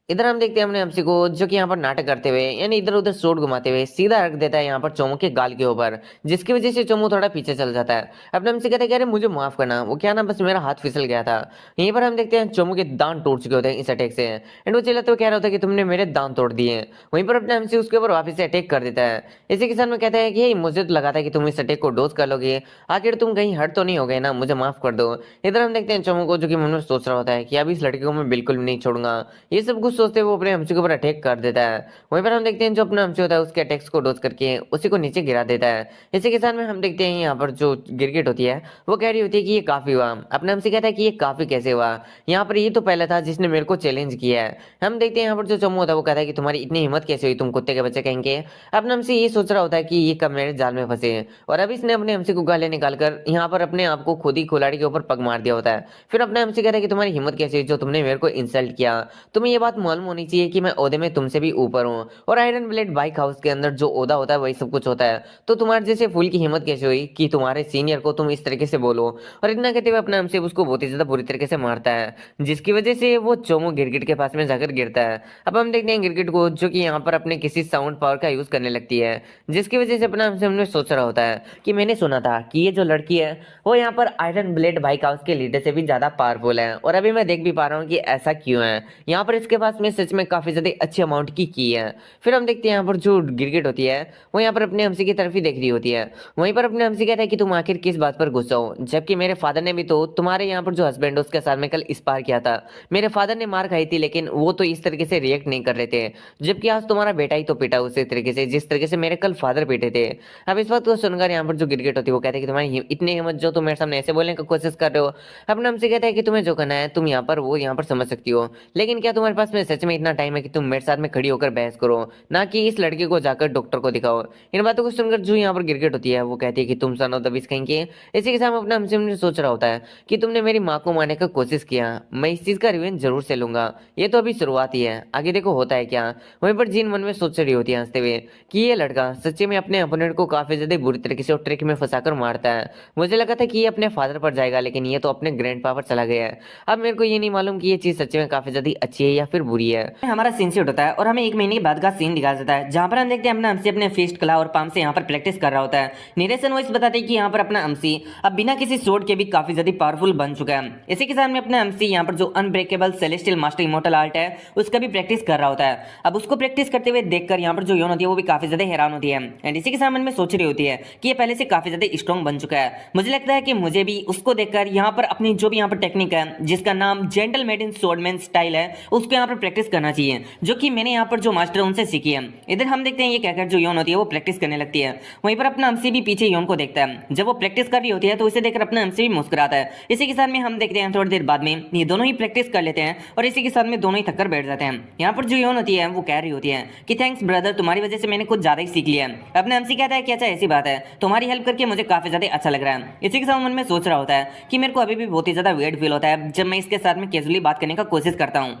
इधर हम देखते हैं अपने एमसी को जो कि यहाँ पर नाटक करते हुए यानी इधर उधर सूट घुमाते हुए सीधा रख देता है यहाँ पर चोमू के गाल के ऊपर, जिसकी वजह से चोमू थोड़ा पीछे चल जाता है। अपने एमसी कहते हैं कि अरे मुझे माफ करना, वो क्या ना बस मेरा हाथ फिसल गया था। यहीं पर हम देखते हैं चोमू के दांत टूट चुके होते हैं इस अटैक से एंड वो चिल्लाते हुए कह रहा होता है कि तुमने मेरे दांत तोड़ दिए। वहीं पर अपने एमसी उसके ऊपर वापस से अटैक कर देता है। इसी के साथ में कहता है कि मुझे तो लगा था कि तुम इस अटैक को डोज कर लोगे, आखिर तुम कहीं हर्ट तो नहीं हो गए ना, मुझे माफ कर दो। इधर हम देखते हैं चोमू को जो कि मन में सोच रहा होता है कि अब इस लड़के को मैं बिल्कुल भी नहीं छोड़ूंगा। ये सब कुछ सोचते हुए वो अपने एमसी के ऊपर अटैक कर देता है। वहीं पर हम देखते हैं जो अपना एमसी होता है उसके अटैक्स को डोज करके उसी को नीचे गिरा देता है। इसी के साथ में हम देखते हैं यहाँ पर जो गिरगिट होती है वो कह रही होती है कि ये काफी हुआ। अपना एमसी कहता है कि ये काफी कैसे हुआ, यहाँ पर ये तो पहला था जिसने मेरे को चैलेंज किया है। हम देखते हैं यहाँ पर जो चोमू होता है वो कहता है कि तुम्हारी इतनी हिम्मत कैसे हुई, तुम कुत्ते के बच्चे कहेंगे। अपना एमसी ये सोच रहा होता है कि ये कब मेरे जाल में फंसे, और अब इसने अपने एमसी को गाले निकालकर यहाँ पर अपने आप को खुद ही कुल्हाड़ी के ऊपर पग मार दिया होता है। फिर अपना एमसी कहता है कि तुम्हारी हिम्मत कैसे हुई जो तुमने मेरे को इंसल्ट किया, तुम्हें ये बात मालूम होनी चाहिए कि मैं ओहदे में तुमसे भी ऊपर हूँ, और आयरन ब्लेड बाइक हाउस के अंदर जो ओहदा होता है वही सब कुछ होता है। तो तुम्हारे जैसे फूल की हिम्मत कैसे हुई कि तुम्हारे सीनियर को तुम इस तरीके से बोलो। और इतना कहते हुए अपना एमसी उसको बहुत ही ज्यादा बुरी तरीके से मारता है, जिसकी वजह से वो चोमू गिरगिट के पास में जाकर गिरता है। अब हम देखते हैं गिरगिट को जो कि यहाँ पर अपने किसी साउंड पावर का यूज करने लगती है, जिसकी वजह से अपना हमने सोच रहा होता है कि मैंने सुना था कि ये जो लड़की है वो यहाँ पर आयरन ब्लेड बाइक हाउस के लीडर से भी ज्यादा पावरफुल है, और अभी मैं देख भी पा रहा हूँ कि ऐसा क्यों है। यहाँ पर इसके पास में सच में काफी ज्यादा अच्छी अमाउंट की है। फिर हम देखते हैं यहाँ पर जो गिरगिट होती है वो यहाँ पर अपने हमसी की तरफ ही देख रही होती है। वहीं पर अपने हमसी कहता है कि तुम आखिर किस बात पर गुस्सा हो, जबकि मेरे फादर ने भी तो तुम्हारे यहाँ पर जो हस्बैंड है उसके साथ में कल स्पार किया था। मेरे फादर ने मार खाई थी लेकिन वो तो इस तरीके से रिएक्ट नहीं कर रहे थे, जबकि आज तुम्हारा बेटा ही तो पीटा उसी तरीके से जिस तरीके से मेरे कल फादर पीटे थे। अब इस बात को सुनकर यहाँ पर जो गिरगिट होती है वो कहते हैं कि तुम्हारी इतनी हिम्मत जो तुम मेरे सामने ऐसे बोलने की कोशिश कर रहे हो। अपने हमसे कहता है कि तुम्हें जो करना है तुम यहाँ पर वो यहाँ पर समझ सकती हो, लेकिन क्या तुम्हारे पास में सच में इतना टाइम है कि तुम मेरे साथ में खड़ी होकर बहस करो, ना कि इस लड़के को जाकर डॉक्टर को दिखाओ। इन बातों को सुनकर जो यहाँ पर गिरगिट होती है वो कहती है कि तुम सनो दबिश कहेंगे। इसी के साथ अपना हमसे सोच रहा होता है कि तुमने मेरी माँ को मारने का कोशिश किया, मैं इस चीज का रिवेंज जरूर से लूंगा। ये तो अभी शुरुआत ही है, आगे देखो होता है क्या। वहीं पर जीन मन में सोच रही होती है हंसते हुए कि ये लड़का सच्चे में अपने अपोनेंट को काफी ज्यादा बुरी तरीके से और ट्रिक में फंसाकर मारता है। मुझे लगा था कि ये अपने फादर पर जाएगा, लेकिन ये तो अपने ग्रैंड पर चला गया है। अब मेरे को ये नहीं मालूम कि ये चीज सच्चे में काफी ज्यादा अच्छी है या फिर बुरी है। हमारा सीन शूट होता है और हमें 1 महीने के बाद का सीन दिखाया जाता है, जहाँ पर हम देखते हैं अपना अम्सी अपने फिस्ट कला और पाम से यहाँ पर प्रैक्टिस कर रहा होता है। निरेशन वॉइस बताते हैं कि यहाँ पर अपना अम्सी अब बिना किसी स्वॉर्ड के भी काफी ज्यादा पावरफुल बन चुका है। इसी के साथ में अपना अम्सी यहाँ पर जो unbreakable celestial master immortal art है उसका भी प्रैक्टिस कर रहा होता है। अब उसको प्रैक्टिस करते हुए देखकर यहाँ पर जो योन होती है वो भी काफी ज्यादा हैरान होती है एंड इसी के साथ में सोच रही होती है कि ये पहले से काफी ज्यादा स्ट्रॉन्ग बन चुका है। मुझे लगता है कि मुझे भी उसको देखकर यहाँ पर अपनी जो भी यहाँ पर टेक्निक है जिसका नाम gentle made in swordsman style है उसको यहाँ पर प्रैक्टिस करना चाहिए, जो कि मैंने यहाँ पर जो मास्टर उनसे सीखी है। इधर हम देखते हैं ये कहकर जो योन होती है वो प्रैक्टिस करने लगती है। वहीं पर अपना अम्सी भी पीछे योन को देखता है। जब वो प्रैक्टिस कर रही होती है तो इसे देखकर अपना अम्सी भी मुस्कुराता है। इसी के साथ में हम देखते हैं थोड़ी देर बाद में ये दोनों ही प्रैक्टिस कर लेते हैं और इसी के साथ में दोनों ही थककर बैठ जाते हैं। यहाँ पर जो योन होती है वो कह रही होती है कि थैंक्स ब्रदर, तुम्हारी वजह से मैंने कुछ ज्यादा ही सीख लिया है। अपना एमसी कहता है कि अच्छा ऐसी बात है, तुम्हारी हेल्प करके मुझे काफी ज्यादा अच्छा लग रहा है। इसी के साथ मन में सोच रहा होता है कि मेरे को अभी भी बहुत ही ज्यादा वेट फील होता है जब मैं इसके साथ में कैजुअली बात करने का कोशिश करता हूँ।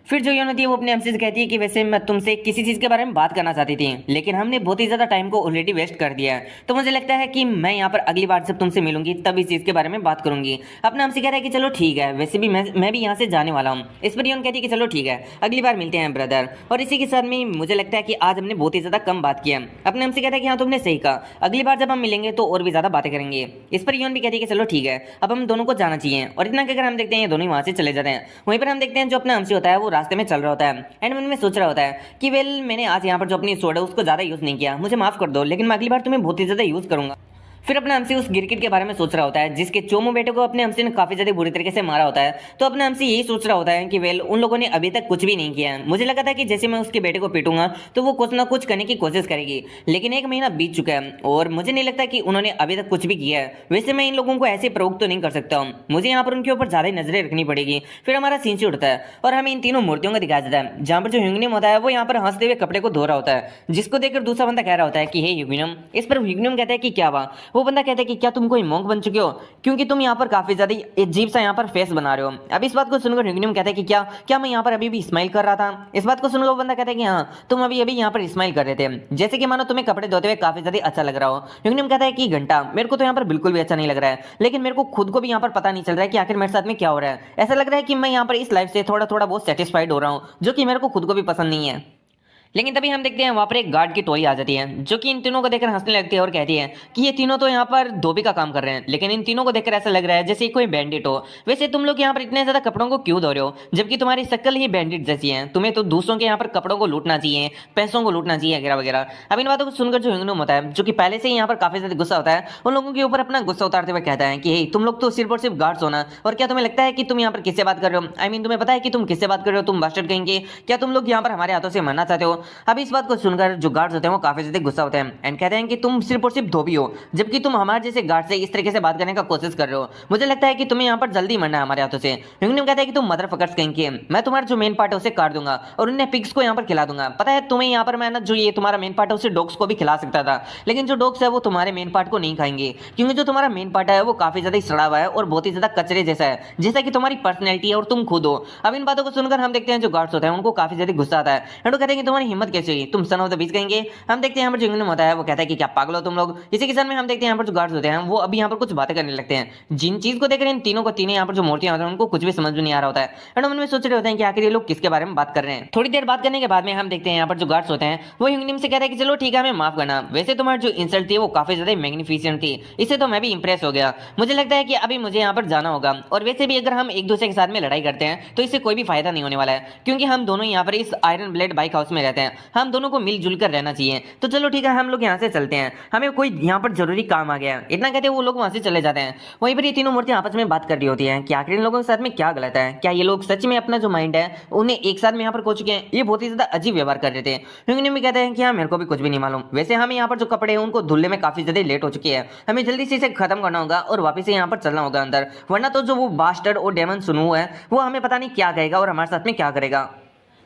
फिर जो योन होती है वो अपने एमसी से कहती है कि वैसे मैं तुमसे किसी चीज़ के बारे में बात करना चाहती थी, लेकिन हमने बहुत ही ज़्यादा टाइम को ऑलरेडी वेस्ट कर दिया है, तो मुझे लगता है कि मैं यहाँ पर अगली बार जब तुमसे मिलूंगी तब इस चीज़ के बारे में बात करूंगी। अपना एमसी कहता है कि चलो ठीक है, वैसे भी मैं भी यहाँ से जाने वाला हूँ। इस पर योन कहती है कि चलो ठीक है, अगली बार मिलते हैं ब्रदर। और इसी के साथ में मुझे लगता है कि आज हमने बहुत ही ज़्यादा कम बात किया। अपने एमसी कहता है कि हाँ तुमने सही कहा, अगली बार जब हम मिलेंगे तो और भी ज़्यादा बातें करेंगे। इस पर योन भी कहती है कि चलो ठीक है, अब हम दोनों को जाना चाहिए। और इतना कहकर हम देखते हैं ये दोनों ही वहाँ से चले जाते हैं। वहीं पर हम देखते हैं जो अपना एमसी होता है वो रास्ते में चल रहा होता है एंड मन में सोच रहा होता है कि वेल मैंने आज यहाँ पर जो अपनी सोड है उसको ज़्यादा यूज़ नहीं किया, मुझे माफ़ कर दो, लेकिन मैं अगली बार तुम्हें बहुत ही ज़्यादा यूज़ करूँगा। फिर अपना एमसी उस गिरगिट के बारे में सोच रहा होता है जिसके चोमू बेटे को अपने एमसी ने काफी ज्यादा बुरी तरीके से मारा होता है। तो अपना एमसी यही सोच रहा होता है कि वेल उन लोगों ने अभी तक कुछ भी नहीं किया है। मुझे लगा था कि जैसे मैं उसके बेटे को पीटूंगा तो वो कुछ ना कुछ करने की कोशिश करेगी, लेकिन 1 महीना बीत चुका है और मुझे नहीं लगता कि उन्होंने अभी तक कुछ भी किया है। वैसे मैं इन लोगों को ऐसे प्रोवोक तो नहीं कर सकता हूँ, मुझे यहाँ पर उनके ऊपर ज्यादा नजरें रखनी पड़ेगी। फिर हमारा सीन से उठता है और हमें इन तीनों मूर्तियों का दिखाया जाता है, जहाँ पर जो ह्यूगनियम होता है वो यहाँ पर हंसते हुए कपड़े को धो रहा होता है, जिसको देखकर दूसरा बंदा कह रहा होता है कि हे ह्यूगनियम। इस पर ह्यूगनियम कहता है कि क्या हुआ? वो बंदा कहता है कि क्या तुम कोई मॉन्क बन चुके हो, क्योंकि तुम यहाँ पर काफी ज्यादा अजीब सा यहाँ पर फेस बना रहे हो। अब इस बात को सुनकर ह्यूगनियम कहता है कि क्या मैं यहाँ पर अभी भी स्माइल कर रहा था? इस बात को सुनकर वो बंदा कहता है कि हाँ तुम अभी अभी यहाँ पर स्माइल कर रहे थे, जैसे कि मानो तुम्हें कपड़े धोते हुए काफी ज्यादा अच्छा लग रहा हो। ह्यूगनियम कहता है कि घंटा मेरे को तो यहाँ पर बिल्कुल भी अच्छा नहीं लग रहा है, लेकिन मेरे को खुद को भी यहाँ पर पता नहीं चल रहा है कि आखिर मेरे साथ में क्या हो रहा है। ऐसा लग रहा है कि मैं यहाँ पर इस लाइफ से थोड़ा थोड़ा बहुत सेटिस्फाइड हो रहा हूँ, जो कि मेरे को खुद को भी पसंद नहीं है। लेकिन तभी हम देखते हैं वहां पर एक गार्ड की टोली आ जाती है, जो कि इन तीनों को देखकर हंसने लगती है और कहती है कि ये तीनों तो यहाँ पर धोबी का काम कर रहे हैं, लेकिन इन तीनों को देखकर ऐसा लग रहा है जैसे कोई बैंडिट हो। वैसे तुम लोग यहाँ पर इतने ज्यादा कपड़ों को क्यों धो रहे हो, जबकि तुम्हारी शक्ल ही बैंडिट जैसी है? तुम्हें तो दूसरों के यहाँ पर कपड़ों को लूटना चाहिए, पैसों को लूटना चाहिए वगैरह वगैरह। अब इन बातों को सुनकर जो ह्यूगनियम होता है, जो कि पहले से ही यहाँ पर काफी ज्यादा गुस्सा होता है, उन लोगों के ऊपर अपना गुस्सा उतारते हुए कहता है कि तुम लोग तो सिर्फ और सिर्फ गार्ड्स हो ना, और क्या तुम्हें लगता है कि तुम यहाँ पर किससे बात कर रहे हो? आई मीन तुम्हें पता है कि तुम किससे बात कर रहे हो? तुम बास्टर्ड कहेंगे, क्या तुम लोग यहाँ पर हमारे हाथों से मरना चाहते हो? अब इस बात को सुनकर जो गार्ड्स होते हैं वो काफी ज्यादा गुस्सा होते हैं एंड कहते हैं कि तुम सिर्फ और सिर्फ धोबी हो, जबकि तुम हमारे जैसे गार्ड से इस तरीके से बात करने का कोशिश कर रहे हो। मुझे लगता है कि तुम्हें यहाँ पर जल्दी मरना है हमारे हाथों से। ह्यूगनियम कहता है कि तुम मदरफकर्स कहेंगे, मैं तुम्हारा जो मेन पार्ट है उसे काट दूंगा और उन्हें पिग्स को यहाँ पर खिला दूंगा। पता है तुम्हें यहाँ पर मैं ना जो ये तुम्हारा मेन पार्ट है उसे डॉग्स को भी खिला सकता था, लेकिन जो डॉग्स है वो तुम्हारे मेन पार्ट को नहीं खाएंगे, क्योंकि जो तुम्हारा मेन पार्ट है वो काफी ज्यादा सड़ा हुआ है और बहुत ही ज्यादा कचरे जैसा है, जैसा कि तुम्हारी पर्सनैलिटी है और तुम खुद हो। अब इन बातों को सुनकर हम देखते हैं जो गार्ड्स होते हैं उनको काफी ज्यादा गुस्सा आता है एंड वो कहते हैं कि तुम्हारी हिम्मत कैसे हुई, तुम सन ऑफ द बीच कहेंगे। हम देखते हैं यहाँ पर जो ह्यूगनियम होता है वो कहता है कि क्या पागल हो तुम लोग। इसी के साथ में हम देखते हैं यहाँ पर जो गार्ड्स होते हैं वो अभी यहाँ पर कुछ बातें करने लगते हैं, जिन चीज को देखकर इन तीनों को तीनों यहाँ पर जो मूर्तियां होती हैं उनको कुछ भी समझ में नहीं आ रहा होता है एंड मन में सोच रहे होते हैं कि आखिर ये लोग किसके बारे में बात कर रहे हैं। थोड़ी देर बात करने के बाद में हम देखते हैं यहाँ पर जो गार्ड्स होते हैं वो ह्यूगनियम से कहता है कि चलो ठीक है हमें माफ करना, वैसे तुम्हारी जो इंसल्ट थी वो काफी ज्यादा मैग्निफिसेंट थी, इससे तो मैं भी इंप्रेस हो गया। मुझे लगता है कि अभी मुझे यहाँ पर जाना होगा, और वैसे भी अगर हम एक दूसरे के साथ में लड़ाई करते हैं तो इससे कोई भी फायदा नहीं होने वाला है, क्योंकि हम दोनों यहाँ पर इस आयरन ब्लेड बाइक हाउस में रहते हैं, हम दोनों को मिलजुल कर रहना चाहिए। तो चलो ठीक है हम लोग यहाँ से चलते हैं, हमें कोई यहाँ पर जरूरी काम आ गया है। इतना कहते हैं वो लोग वहां से चले जाते हैं। वहीं पर ये तीनों मूर्तियां आपस में बात कर रही होती हैं कि आखिर इन लोगों के साथ में क्या गलत है, क्या ये लोग सच में अपना जो माइंड है उन्हें एक साथ में यहाँ पर खो चुके हैं? ये बहुत ही ज्यादा अजीब व्यवहार कर रहे थे। ह्यूगनियम भी कहते हैं कि हाँ मेरे को भी कुछ भी नहीं मालूम, वैसे हमें यहाँ पर जो कपड़े हैं उनको धुलने में काफी ज्यादा लेट हो चुकी है, हमें जल्दी से इसे खत्म करना होगा और वापस से यहाँ पर चलना होगा अंदर, वरना तो जो वो बास्टर्ड और डेमन सुनू है वो हमें पता नहीं क्या कहेगा और हमारे साथ में क्या करेगा।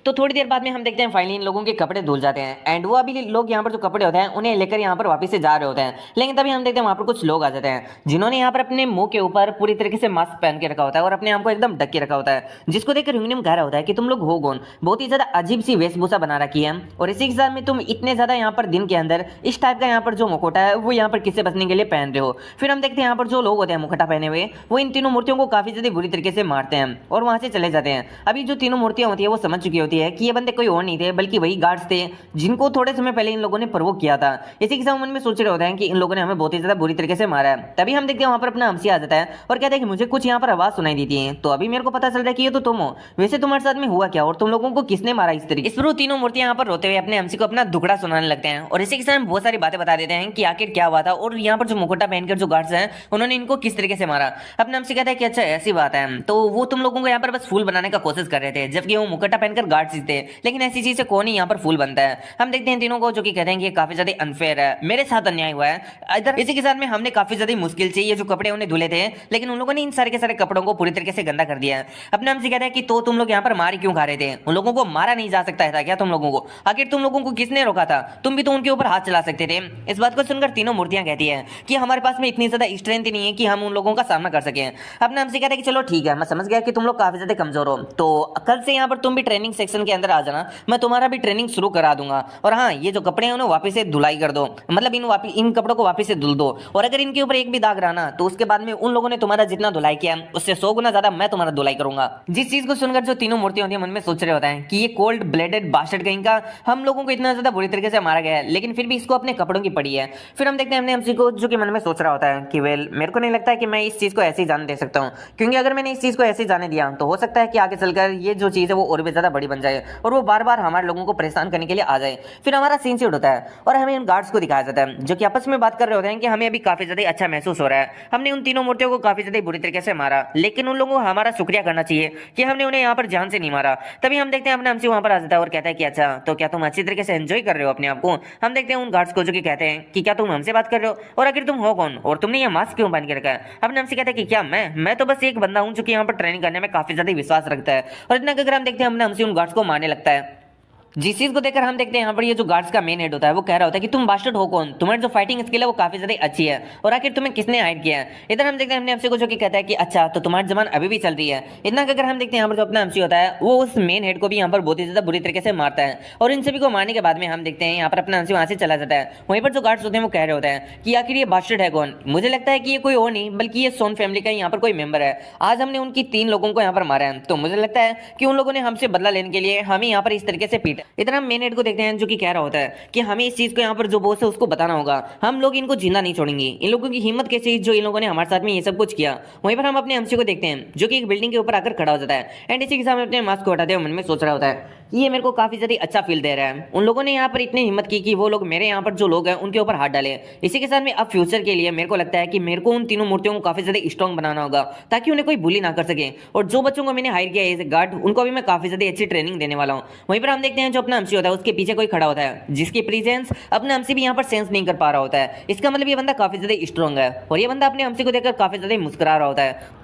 तो थोड़ी देर बाद में हम देखते हैं फाइनली इन लोगों के कपड़े धुल जाते हैं एंड वो अभी लोग यहाँ पर जो कपड़े होते हैं उन्हें लेकर यहाँ पर वापस से जा रहे होते हैं। लेकिन तभी हम देखते हैं वहां पर कुछ लोग आ जाते हैं जिन्होंने यहाँ पर अपने मुंह के ऊपर पूरी तरीके से मास्क पहन के रखा होता है और अपने आप को एकदम ढक के रखा होता है, जिसको देखकर ह्यूमनियम कह रहा होता है कि तुम लोग हो कौन, बहुत ही ज्यादा अजीब सी वेशभूषा बना रखी है और इसी के साथ में तुम इतने ज्यादा यहाँ पर दिन के अंदर इस टाइप का यहाँ पर जो मुखौटा है वो यहाँ पर किससे बचने के लिए पहन रहे हो। फिर हम देखते हैं यहाँ पर जो लोग होते हैं मुखौटा पहने हुए वो इन तीनों मूर्तियों को काफी ज्यादा बुरी तरीके से मारते हैं और वहां से चले जाते हैं। अभी जो तीनों मूर्तियां होती है वो समझ चुकी होती है कि ये बंदे कोई और नहीं थे बल्कि वही गार्ड्स थे जिनको थोड़े समय पहले इन लोगों ने प्रवोक किया था। इसी के साथ मन में सोच रहे होते हैं कि इन लोगों ने हमें बहुत ही ज्यादा बुरी तरीके से मारा है। तभी हम देखते हैं वहां पर अपना हमसी आ जाता है और कहता है कि मुझे कुछ यहाँ पर आवाज सुनाई देती है। तो अभी मेरे को पता चल रहा है कि ये तो तुम हो, वैसे तुम्हारे साथ में हुआ क्या और तुम लोगों को किसने मारा इस तरीके। इस पर तीनों मूर्तियां यहाँ पर रोते हुए अपने हमसी को अपना दुखड़ा सुनाने लगते हैं और इसी के साथ बहुत सारी बातें बता देते हैं कि आखिर क्या हुआ था और यहाँ पर जो मुकुटा पहनकर जो गार्ड्स हैं उन्होंने इनको किस तरीके से मारा। अपने हमसी कहता है कि अच्छा ऐसी बात है, तो वो तुम लोगों को यहाँ पर बस फूल बनाने का कोशिश कर रहे थे जबकि वो मुकुटा पहनकर गार्ड्स थे, लेकिन ऐसी चीज से कौन ही यहाँ पर फूल बनता है। हम देखते हैं तीनों को जो कि कहते हैं कि काफी ज्यादा अनफेयर है, मेरे साथ अन्याय हुआ है। इधर इसी के साथ में हमने काफी ज्यादा मुश्किल से ये जो कपड़े उन्हें धुले थे लेकिन उन लोगों ने इन सारे के सारे कपड़ों को पूरी तरीके से गंदा कर दिया है। अपने हमसे कहते हैं कि तो तुम लोग यहाँ पर मार क्यों खा रहे थे, उन लोगों को मारा नहीं जा सकता था क्या तुम लोगों को, आखिर तुम लोगों को किसने रोका था, तुम भी तो उनके ऊपर हाथ चला सकते थे। इस बात को सुनकर तीनों मूर्तियां कहती है कि हमारे पास में इतनी ज्यादा स्ट्रेंथ नहीं है कि हम उन लोगों का सामना कर सके। अपने हमसे कहते हैं कि चलो ठीक है, मैं समझ गया कि तुम लोग काफी ज्यादा कमजोर हो, तो कल से यहाँ पर तुम भी ट्रेनिंग सेक्शन के अंदर आ जाना, मैं तुम्हारा भी ट्रेनिंग शुरू करा दूंगा। और हाँ, ये जो कपड़े हैं उन्हें वापस से धुलाई कर दो, मतलब इन कपड़ों को वापस से धुल दो और अगर इनके ऊपर एक भी दाग रहा ना तो उसके बाद में उन लोगों ने तुम्हारा जितना धुलाई किया उससे 100 गुना ज्यादा मैं तुम्हारा धुलाई करूंगा। जिस चीज को सुनकर जो तीनों मूर्तियां होती है मन में सोच रहे होता है कि ये कोल्ड ब्लेडेड बास्टर्ड कहीं का हम लोगों को इतना ज्यादा बुरी तरीके से मारा गया है लेकिन फिर भी इसको अपने कपड़ों की पड़ी है। फिर हम देखते हैं हमने हमसी को जो कि मन में सोच रहा होता है कि वेल मेरे को नहीं लगता है कि मैं इस चीज को ऐसे ही जाने दे सकता हूँ, क्योंकि अगर मैंने इस चीज को ऐसे ही जाने दिया तो हो सकता है कि आगे चलकर ये जो चीज है वो और भी ज्यादा बड़ी बन जाए और वो बार बार हमारे लोगों को परेशान करने के लिए आ जाए। फिर हमारा सीन शूट होता है और हमें इन गार्ड्स को दिखाया जाता है जो कि आपस में बात कर रहे होते हैं कि हमें अभी काफी ज्यादा अच्छा महसूस हो रहा है, हमने उन तीनों मूर्तियों को काफी ज्यादा बुरी तरीके से मारा लेकिन उन लोगों को हमारा शुक्रिया करना चाहिए कि हमने उन्हें यहाँ पर जान से नहीं मारा। तभी हम देखते हैं अपने हमसे वहां पर आ जाता है और कहता है कि अच्छा तो क्या तुम अच्छी तरीके से एंजॉय कर रहे हो अपने आप को। हम देखते हैं उन गार्ड्स को जो कि कहते हैं कि क्या तुम हमसे बात कर रहे हो और आखिर तुम हो कौन और तुमने ये मास्क क्यों पहन के रखा है। अपने हमसे कहते हैं कि क्या मैं तो बस एक बंदा हूं जो कि यहाँ पर ट्रेनिंग करने में काफी ज्यादा विश्वास रखता है और इतना अगर हम देखते हैं हमने हमसे उन गार्ड्स को मारने लगता है। जिस चीज को देखकर हम देखते हैं यहाँ पर ये जो गार्ड्स का मेन हेड होता है वो कह रहा होता है कि तुम बास्टर्ड हो कौन, तुम्हारी जो फाइटिंग स्किल है वो काफी ज्यादा अच्छी है और आखिर तुम्हें किसने हाइड किया है। इधर हम देखते हैं हमने हमसे को जो कि कहता है कि अच्छा तो तुम्हारी जबान अभी भी चल रही है। इतना अगर हम देखते हैं यहाँ पर जो अपना हमसी होता है वो उस मेन हेड को भी यहाँ पर बहुत ही ज्यादा बुरी तरीके से मारता है और इन सभी को मारने के बाद में हम देखते हैं यहाँ पर अपना हमसी वहां से चला जाता है। वहीं पर जो गार्ड्स होते हैं वो कह रहे होते हैं कि आखिर ये बास्टर्ड है कौन, मुझे लगता है कि ये कोई और नहीं बल्कि ये सोन फैमिली का यहाँ पर कोई मेंबर है। आज हमने उनकी 3 लोगों को यहाँ पर मारा है तो मुझे लगता है कि उन लोगों ने हमसे बदला लेने के लिए हमें यहाँ पर इस तरीके से पीटा। इधर हम मेन हेड देखते हैं जो कि कह रहा होता है कि हमें इस चीज को यहाँ पर जो बॉस है उसको बताना होगा, हम लोग इनको जिंदा नहीं छोड़ेंगे, इन लोगों की हिम्मत कैसे जो इन लोगों ने हमारे साथ में ये सब कुछ किया। वहीं पर हम अपने हमसी को देखते हैं जो कि एक बिल्डिंग के ऊपर आकर खड़ा हो जाता है एंड इसी के सामने अपने मास्क को हटाते हुए मन में सोच रहा होता है ये मेरे को काफी ज्यादा अच्छा फील दे रहा है। उन लोगों ने यहाँ पर इतनी हिम्मत की कि वो लोग मेरे यहाँ पर जो लोग हैं उनके ऊपर हाथ डाले। इसी के साथ में अब फ्यूचर के लिए मेरे को लगता है कि मेरे को उन तीनों मूर्तियों को काफी ज्यादा स्ट्रॉन्ग बनाना होगा ताकि उन्हें कोई बुली ना कर सके और जो बच्चों को मैंने हायर किया है गार्ड उनको भी मैं काफी ज्यादा अच्छी ट्रेनिंग देने वाला हूँ। वहीं पर हम देखते हैं जो अपना हमसी होता है उसके पीछे कोई खड़ा होता है जिसकी प्रेजेंस अपने हमसी भी यहाँ पर सेंस नहीं कर पा रहा होता है। इसका मतलब ये बंदा काफी ज्यादा स्ट्रॉन्ग है और ये बंदा अपने हमसी को देखकर काफी ज्यादा मुस्कुरा रहा होता है।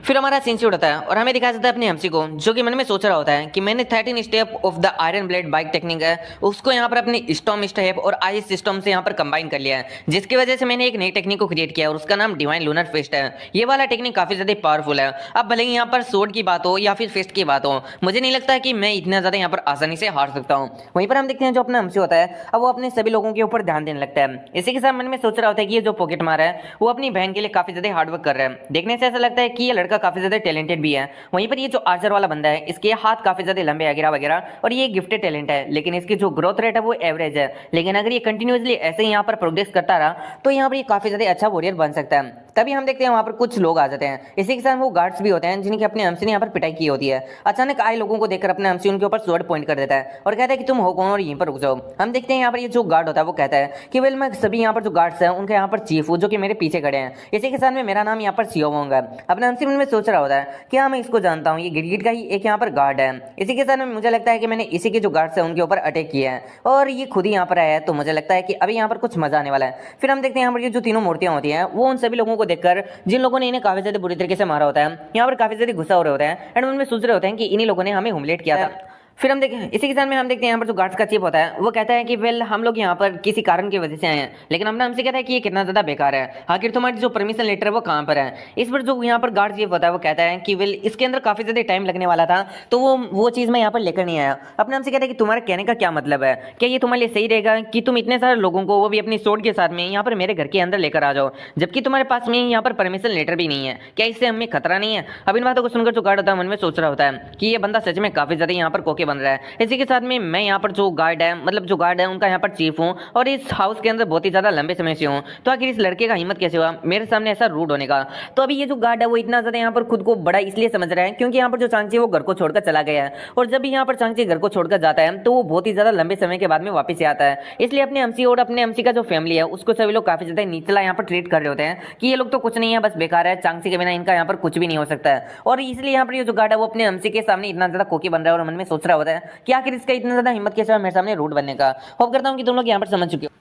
फिर हमारा सीन शूट होता है और हमें दिखाया जाता है अपने हमसी को जो कि मन में सोच रहा होता है कि मैंने 13 step of the iron blade bike technique है उसको यहाँ पर अपने स्टॉर्म स्टेप और आइस सिस्टम से यहाँ पर कंबाइन कर लिया है, जिसकी वजह से मैंने एक नई टेक्निक को क्रिएट किया और उसका नाम डिवाइन लूनर फिस्ट है। ये वाला टेक्निक काफी ज्यादा पावरफुल है। अब भले ही यहाँ पर सोर्ड की बात हो या फिर फिस्ट की बात हो, मुझे नहीं लगता कि मैं इतना ज्यादा यहाँ पर आसानी से हार सकता हूँ। वहीं पर हम देखते हैं जो अपना हमसी होता है अब वो अपने सभी लोगों के ऊपर ध्यान देने लगता है। इसी के साथ मन में सोच रहा होता है कि ये जो पॉकेट मार है वो अपनी बहन के लिए काफी ज्यादा हार्डवर्क कर रहा है। देखने से ऐसा लगता है कि ये लड़का काफी ज्यादा टैलेंटेड भी है। वहीं पर ये जो आर्चर वाला बंदा है इसके हाथ काफी ज्यादा लंबे वगैरह वगैरह और ये गिफ्टेड टैलेंट है लेकिन इसकी जो ग्रोथ रेट है वो एवरेज है। लेकिन अगर ये कंटिन्यूअसली ऐसे ही यहाँ पर प्रोग्रेस करता रहा तो यहाँ पर ये काफी ज्यादा अच्छा वॉरियर बन सकता है। तभी हम देखते हैं वहां पर कुछ लोग आ जाते हैं। इसी के साथ वो गार्ड्स भी होते हैं जिनकी अपने हमसी ने यहाँ पर पिटाई की होती है। अचानक आए लोगों को देखकर अपने हमसी उनके ऊपर स्वॉर्ड पॉइंट कर देता है और कहता है कि तुम हो कौन और यहीं पर रुक जाओ। हम देखते हैं यहाँ पर ये जो गार्ड होता है वो कहता है कि वेल मैं सभी यहाँ पर जो गार्ड्स हैं उनके यहाँ पर चीफ हूँ जो कि मेरे पीछे खड़े हैं। इसी के साथ में मेरा नाम यहाँ पर सीओ होगा। अपने हमसी में सोच रहा होता है कि हाँ मैं इसको जानता हूँ, ये गिरगिट का ही एक यहाँ पर गार्ड है। इसी के साथ में मुझे लगता है कि मैंने इसी के जो गार्ड्स हैं उनके ऊपर अटैक किया है और ये खुद ही यहाँ पर आया है, तो मुझे लगता है कि अभी यहाँ पर कुछ मजा आने वाला है। फिर हम देखते हैं यहाँ पर ये जो तीनों मूर्तियां होती हैं वो उन सभी लोगों को देखकर जिन लोगों ने इन्हें काफी ज्यादा बुरी तरीके से मारा होता है यहाँ पर काफी ज्यादा गुस्सा हो रहे होते हैं एंड उनमें सोच रहे होते हैं कि इन्हीं लोगों ने हमें हुमलेट किया था। फिर हम देखें इसी के साथ में हम देखते हैं यहाँ पर जो गार्ड्स का चीफ होता है वो कहता है कि वेल हम लोग यहाँ पर किसी कारण की वजह से आए हैं, लेकिन अपना हमसे कहता है कि ये कितना ज्यादा बेकार है, आखिर तुम्हारी जो परमिशन लेटर है वो कहाँ पर है। इस पर जो यहाँ पर गार्ड चीफ होता है वो कहता है कि वेल इसके अंदर काफी ज्यादा टाइम लगने वाला था, तो वो चीज मैं यहाँ पर लेकर नहीं आया। अपना हमसे कहता है कि तुम्हारे कहने का क्या मतलब है, क्या ये तुम्हारे लिए सही रहेगा कि तुम इतने सारे लोगों को वो भी अपनी सोड के साथ में यहाँ पर मेरे घर के अंदर लेकर आ जाओ, जबकि तुम्हारे पास में यहाँ पर परमिशन लेटर भी नहीं है, क्या इससे हमें खतरा नहीं है। अब इन बातों को सुनकर जो गार्ड होता है मन में सोच रहा होता है कि ये बंदा सच में काफी ज्यादा यहाँ पर कोके बन रहा है। इसी के साथ में मैं यहाँ पर जो गार्ड है मतलब जो गार्ड है उनका यहाँ पर चीफ हूँ और इस हाउस के अंदर बहुत ही ज्यादा लंबे समय से हूँ, तो आखिर इस लड़के का हिम्मत कैसे हुआ मेरे सामने ऐसा रूड होने का। तो अभी ये जो गार्ड है वो इतना ज्यादा यहाँ पर खुद को बड़ा इसलिए समझ रहा है क्योंकि यहाँ पर जो चांगची वो घर को छोड़कर चला गया है, और जब भी यहाँ पर चांगची घर को छोड़कर जाता है तो वो बहुत ही ज्यादा लंबे समय के बाद में वापस आता है। इसलिए अपने एमसी और अपने एमसी का जो फैमिली है उसको सभी लोग काफी ज्यादा निचला यहाँ पर ट्रीट कर रहे होते हैं कि ये लोग तो कुछ नहीं है, बस बेकार है, चांगची के बिना इनका यहाँ पर कुछ भी नहीं हो सकता है। और इसलिए यहाँ पर ये जो गार्ड है वो अपने एमसी के सामने इतना ज्यादा कोकी बन रहा है और मन में सोच रहा होता है कि आखिर इसका इतना ज्यादा हिम्मत कैसे हुआ मेरे सामने रूड बनने का। होप करता हूँ कि तुम लोग यहाँ पर समझ चुके हो।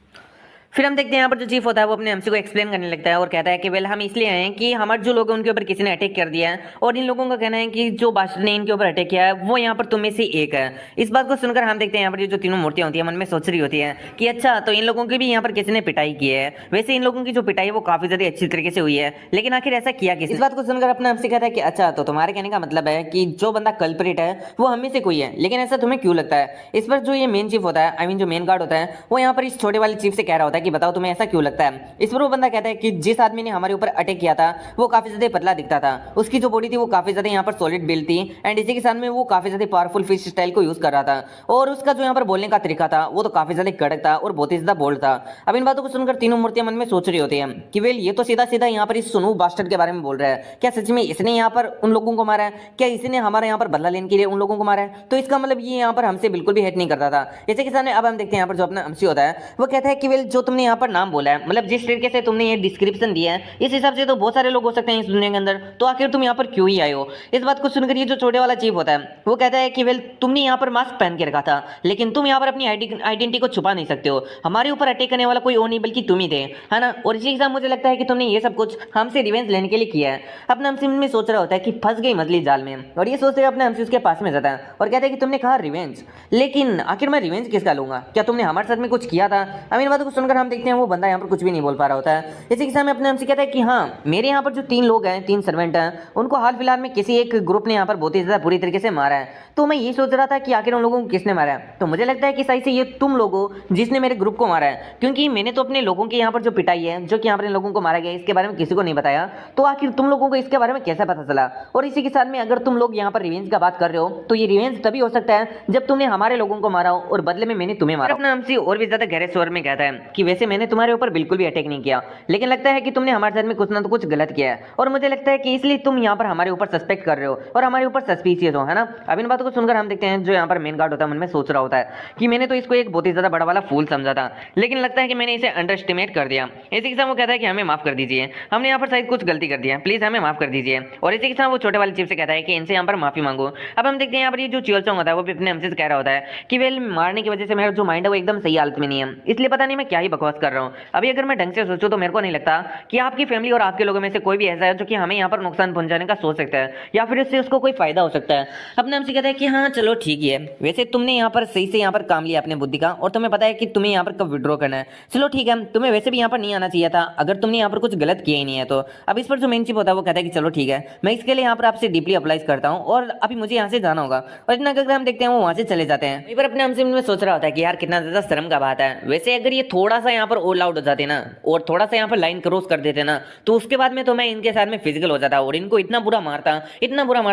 फिर हम देखते हैं यहाँ पर जो चीफ होता है वो अपने एमसी को एक्सप्लेन करने लगता है और कहता है कि वेल हम इसलिए आए हैं कि हमारे जो लोग हैं उनके ऊपर किसी ने अटैक कर दिया है, और इन लोगों का कहना है कि जो बादशाह ने इनके ऊपर अटैक किया है वो यहाँ पर तुम में से एक है। इस बात को सुनकर हम देखते हैं यहाँ पर जो तीनों मूर्तियां होती है मन में सोच रही होती है कि अच्छा तो इन लोगों की भी यहाँ पर किसी ने पिटाई की है। वैसे इन लोगों की जो पिटाई वो काफी ज्यादा अच्छी तरीके से हुई है, लेकिन आखिर ऐसा किया किस। इस बात को सुनकर अपना एमसी कहता है कि अच्छा तो तुम्हारे कहने का मतलब है कि जो बंदा कल्प्रिट है वो हम में से कोई है, लेकिन ऐसा तुम्हें क्यों लगता है। इस पर जो ये मेन चीफ होता है आई मीन जो मेन गार्ड होता है वो यहाँ पर इस छोटे वाले चीफ से कह रहा होता है कि बताओ तुम्हें ऐसा क्यों लगता है। इस पर वो बंदा कहता है कि जिस आदमी ने हमारे ऊपर अटैक किया था वो काफी ज्यादा पतला दिखता था, उसकी जो बॉडी थी वो काफी ज्यादा यहाँ पर सॉलिड बिल्ड थी, एंड इसी के साथ में वो काफी ज्यादा पावरफुल फिश स्टाइल को यूज कर रहा था, और उसका जो यहाँ पर बोलने का तरीका था वो तो काफी ज्यादा कड़क था और बहुत ही ज्यादा बोल्ड था। अब इन बातों को सुनकर तीनों मूर्तियां मन में सोच रही होती है कि वेल ये तो सीधा सीधा यहाँ पर इस सुनू बास्टर्ड के बारे में बोल रहा है, क्या सच में इसने यहाँ पर उन लोगों को मारा है, क्या इसने हमारे यहाँ पर बदला लेने के लिए उन लोगों को मारा है, तो इसका मतलब ये यहाँ पर हमसे बिल्कुल भी हेट नहीं करता था। इसी के सामने अब हम देखते हैं यहाँ पर जो अपना एमसी होता है वो कहता है कि वेल जो तुमने यहाँ पर नाम बोला है मतलब जिस तरीके से तुमने ये डिस्क्रिप्शन दिया है इस हिसाब से तो बहुत सारे लोग हो सकते हैं इस दुनिया के अंदर, तो आखिर तुम यहाँ पर क्यों ही आए हो। इस बात को सुनकर ये जो छोटे वाला चीफ होता है वो कहता है कि वेल तुमने यहाँ पर मास्क पहन के रखा था, लेकिन तुम यहाँ पर अपनी आइडेंटिटी को छुपा नहीं सकते हो, हमारे ऊपर अटैक करने वाला कोई और नहीं बल्कि तुम ही थे, है ना। और इसी के साथ मुझे लगता है कि तुमने ये सब कुछ हमसे रिवेंज लेने के लिए किया है। अपना हमसे में सोच रहा होता है कि फंस गई मछली जाल में, और ये सोचते हुए अपने हमसे उसके पास में जाता है और कहता है कि तुमने कहा रिवेंज, लेकिन आखिर मैं रिवेंज किसका लूंगा, क्या तुमने हमारे साथ में कुछ किया था। अब इन बातों को सुनकर हम देखते हैं वो बंदा यहाँ पर कुछ भी नहीं बोल पा रहा होता है। इसी के सामने अपने हमसे कहता है कि हाँ मेरे यहाँ पर जो 3 लोग हैं 3 सर्वेंट हैं उनको हाल फिलहाल में किसी एक ग्रुप ने यहाँ पर बहुत ही ज्यादा बुरी तरीके से मारा है, तो मैं ये सोच रहा था कि आखिर उन लोगों को किसने मारा है, तो मुझे लगता है कि सही से ये तुम लोगों जिसने मेरे ग्रुप को मारा है, क्योंकि मैंने तो अपने लोगों के यहाँ पर जो पिटाई है जो कि यहाँ पर इन लोगों को मारा गया इसके बारे में किसी को नहीं बताया, तो आखिर तुम लोगों को इसके बारे में कैसे पता चला। और इसी के साथ में अगर तुम लोग यहाँ पर रिवेंज का बात कर रहे हो तो ये रिवेंज तभी हो सकता है जब तुमने हमारे लोगों को मारा हो और बदले में मैंने तुम्हें मारा। अपना हमसे और भी ज्यादा गहरे स्वर में कहता है कि वैसे मैंने तुम्हारे ऊपर बिल्कुल भी अटैक नहीं किया, लेकिन लगता है कि तुमने हमारे साथ में कुछ ना तो कुछ गलत किया है, और मुझे लगता है कि इसलिए तुम यहाँ पर हमारे ऊपर सस्पेक्ट कर रहे हो और हमारे ऊपर सस्पिशियस हो, है ना। अब इन बातों को सुनकर हम देखते हैं जो यहाँ पर मेन गार्ड होता है मन में सोच रहा होता है कि मैंने तो इसको एक बहुत ही ज्यादा बड़ा वाला फूल समझा था, लेकिन लगता है कि मैंने इसे अंडर एस्टिमेट कर दिया। इसी के साथ वो कहता है कि हमें माफ कर दीजिए, हमने यहाँ पर शायद कुछ गलती कर दी है, प्लीज हमें माफ कर दीजिए। और इसी के साथ वो छोटे वाले चीफ से कहता है कि इनसे यहाँ पर माफी मांगो। अब हम देखते हैं यहाँ पर ये जो चियोलचोंग होता है वो भी अपने हमसे कह रहा होता है कि वेल मारने की वजह से मेरा जो माइंड है वो एकदम सही हालत में नहीं है, इसलिए पता नहीं मैं क्या ही बकवास कर रहा हूँ। अभी अगर मैं ढंग से सोचूं तो मेरे को नहीं लगता कि आपकी फैमिली और आपके लोगों में से कोई भी ऐसा है जो कि हमें यहाँ पर नुकसान पहुंचाने का सोच सकता है या फिर इससे उसको कोई फायदा हो सकता है। अपने हमसे कहता है कि हाँ चलो ठीक है, वैसे तुमने यहाँ पर सही से यहाँ पर काम लिया अपने बुद्धि का, और तुम्हें पता है कि तुम्हें यहाँ पर कब विड्रॉ करना है, चलो ठीक है, तुम्हें वैसे भी यहाँ पर नहीं आना चाहिए था अगर तुमने यहाँ पर कुछ गलत किया ही नहीं है तो। अब इस पर जो मेन चीफ होता है वो कहता है कि चलो ठीक है, मैं इसके लिए यहाँ पर आपसे डीपली अप्लाई करता हूँ और अभी मुझे यहाँ से जाना होगा, और इतना करके हम देखते हैं वो वहाँ से चले जाते हैं। पर अपने हमसे में सोच रहा होता है कि यार कितना ज्यादा शर्म का बात है, वैसे अगर ये थोड़ा सा यहाँ पर ऑल आउट हो जाते ना और थोड़ा सा यहाँ पर लाइन क्रॉस कर देते ना तो उसके बाद में तो मैं इनके साथ में फिजिकल हो जाता और इनको इतना बुरा मारता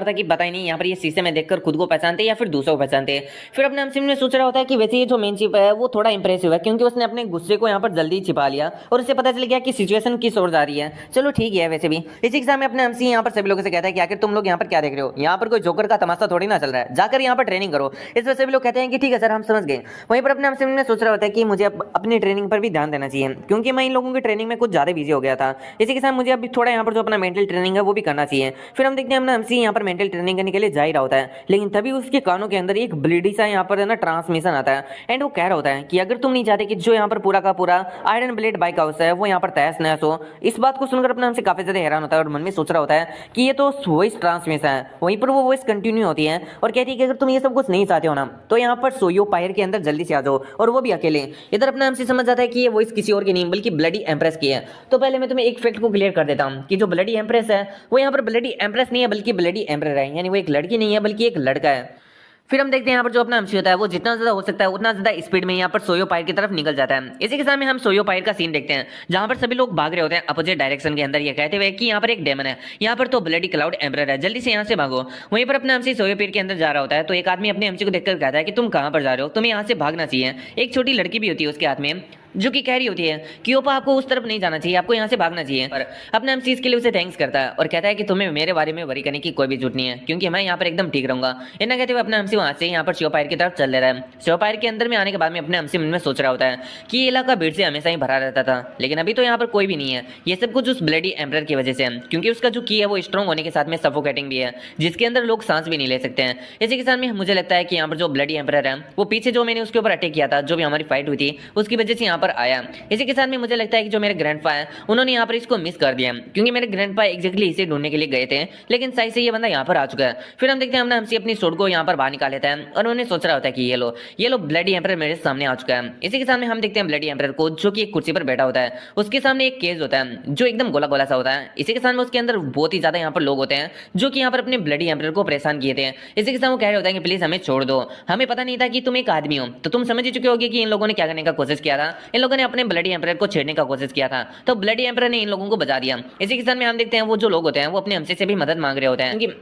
कि पता ही नहीं यहाँ पर ये शीशे में देखकर खुद को पहचानते या फिर दूसरों को पहचानते। फिर अपने हमसे में सोच रहा होता है कि वैसे ये जो मेन चीफ है वो थोड़ा इंप्रेसिव है क्योंकि उसने अपने गुस्से को यहाँ पर जल्दी छिपा लिया और उसे पता चल गया कि सिचुएशन किस ओर जा रही है। चलो ठीक है, वैसे भी इसी के सामने अपने हमसे यहाँ पर सभी लोगों से कहता है कि आखिर तुम लोग यहाँ पर क्या देख रहे हो, यहाँ पर कोई जोकर का तमाशा थोड़ी ना चल रहा है, जाकर यहाँ पर ट्रेनिंग करो। इस वजह से भी लोग कहते हैं कि ठीक है सर हम समझ गए। वहीं पर अपने हमसे में सोच रहा होता है कि मुझे अपनी ट्रेनिंग पर भी ध्यान देना चाहिए, क्योंकि मैं इन लोगों की ट्रेनिंग में कुछ ज़्यादा बिजी हो गया था। इसी के साथ मुझे अभी थोड़ा यहाँ पर जो अपना मेंटल ट्रेनिंग है वो भी करना चाहिए। फिर हम देखते हैं अपना एमसी यहाँ पर मेंटल ट्रेनिंग करने के लिए जा ही रहा होता है, लेकिन तभी उसके कानों के अंदर एक ब्लीडी सा यहाँ पर है ना ट्रांसमिशन आता है। एंड वो कह रहा होता है कि अगर तुम नहीं चाहते कि जो यहाँ पर पूरा का पूरा आयरन ब्लेड बाइक हाउस है वो यहाँ पर तहस नहस हो। इस बात को सुनकर अपना हमसे काफी ज्यादा हैरान होता है और मन में सोच रहा होता है कि ये तो वॉइस ट्रांसमिशन है। वहीं पर वो वॉइस कंटिन्यू होती है और कहती है कि अगर तुम ये सब कुछ नहीं चाहते हो ना तो यहाँ पर सोयो पायर के अंदर जल्दी से आ जाओ, और वो भी अकेले। इधर अपना हमसे समझ जाता है कि ये वॉइस किसी और की नहीं बल्कि ब्लडी एम्प्रेस की है। तो पहले मैं तुम्हें एक फैक्ट को क्लियर कर देता हूँ कि जो ब्लडी एम्प्रेस है वो यहाँ पर ब्लडी एम्प्रेस नहीं है बल्कि ब्लडी एम्प्रेस है, यानी वो एक लड़की नहीं है बल्कि एक लड़का है। फिर हम देखते हैं यहाँ पर जो अपना एमसी होता है वो जितना ज्यादा हो सकता है उतना ज्यादा स्पीड में यहाँ पर सोयो पायर की तरफ निकल जाता है। इसी के साथ में हम सोयो पायर का सीन देखते हैं जहां पर सभी लोग भाग रहे होते हैं अपोजिट डायरेक्शन के अंदर, ये कहते हुए कि यहाँ पर एक डेमन है, यहाँ पर तो ब्लडी क्लाउड एम्परर है, जल्दी से यहाँ से भागो। वहीं पर अपना एमसी सोयो पायर के अंदर जा रहा होता है तो एक आदमी अपने एमसी को देखकर कहता है कि तुम कहाँ पर जा रहे हो, तुम्हें यहाँ से भागना चाहिए। एक छोटी लड़की भी होती है उसके हाथ में जो कि कह रही होती है कि ओपा आपको उस तरफ नहीं जाना चाहिए, आपको यहाँ से भागना चाहिए। और अपना एमसी इसके लिए उसे थैंक्स करता है और कहता है कि तुम्हें मेरे बारे में वरी करने की कोई भी जरूरत नहीं है क्योंकि मैं यहाँ पर एकदम ठीक रहूंगा। इतना कहते हुए अपना एमसी वहां से यहाँ पर शिवपायर की तरफ चल ले रहा है। शिवपायर के अंदर में आने के बाद में अपने एमसी मन में सोच रहा होता है कि ये इलाका भीड़ से हमेशा ही भरा रहता था, लेकिन अभी तो यहाँ पर कोई भी नहीं है। ये सब कुछ उस ब्लडी एम्परर की वजह से है, क्योंकि उसका जो की है वो स्ट्रॉन्ग होने के साथ में सफोकेटिंग भी है, जिसके अंदर लोग सांस भी नहीं ले सकते हैं। इसी के साथ में मुझे लगता है कि यहाँ पर जो ब्लडी एम्परर है वो पीछे जो मैंने उसके ऊपर अटैक किया था, जो भी हमारी फाइट हुई थी उसकी वजह से यहाँ पर आया। इसी के साथ में मुझे लगता है कि जो मेरे ग्रैंडपा है उन्होंने यहाँ पर इसको मिस कर दिया, क्योंकि मेरे ग्रैंडपा एग्जैक्टली इसे ढूंढने के लिए गए थे, लेकिन सही से ये बंदा यहाँ पर आ चुका है। फिर हम देखते हैं हमने हमसे अपनी सोड को यहाँ पर बाहर निकाल लेता है और उन्हें सोच रहा होता है कि ये लो ब्लडी एम्परर मेरे सामने आ चुका है। इसी के सामने हम देखते हैं ब्लडी एम्परर को जो कि एक कुर्सी पर बैठा होता है, उसके सामने एक केज होता है जो एकदम गोला गोला सा होता है। इसी के सामने उसके अंदर बहुत ही ज्यादा यहाँ पर लोग होते हैं जो कि यहाँ पर अपने ब्लडी एम्परर को परेशान किए थे। इसी के साथ वो कह रहे होते हैं कि प्लीज हमें छोड़ दो, हमें पता नहीं था कि तुम एक आदमी हो। तो तुम समझ ही चुके होगे कि इन लोगों ने क्या करने का कोशिश किया था, इन लोगों ने अपने ब्लडी एम्परर को छेड़ने का कोशिश किया था, तो ब्लडी एम्परर ने इन लोगों को बचा दिया। इसी के साथ में हम देखते हैं वो जो लोग होते हैं वो अपने हमसे से भी मदद मांग रहे होते हैं, क्योंकि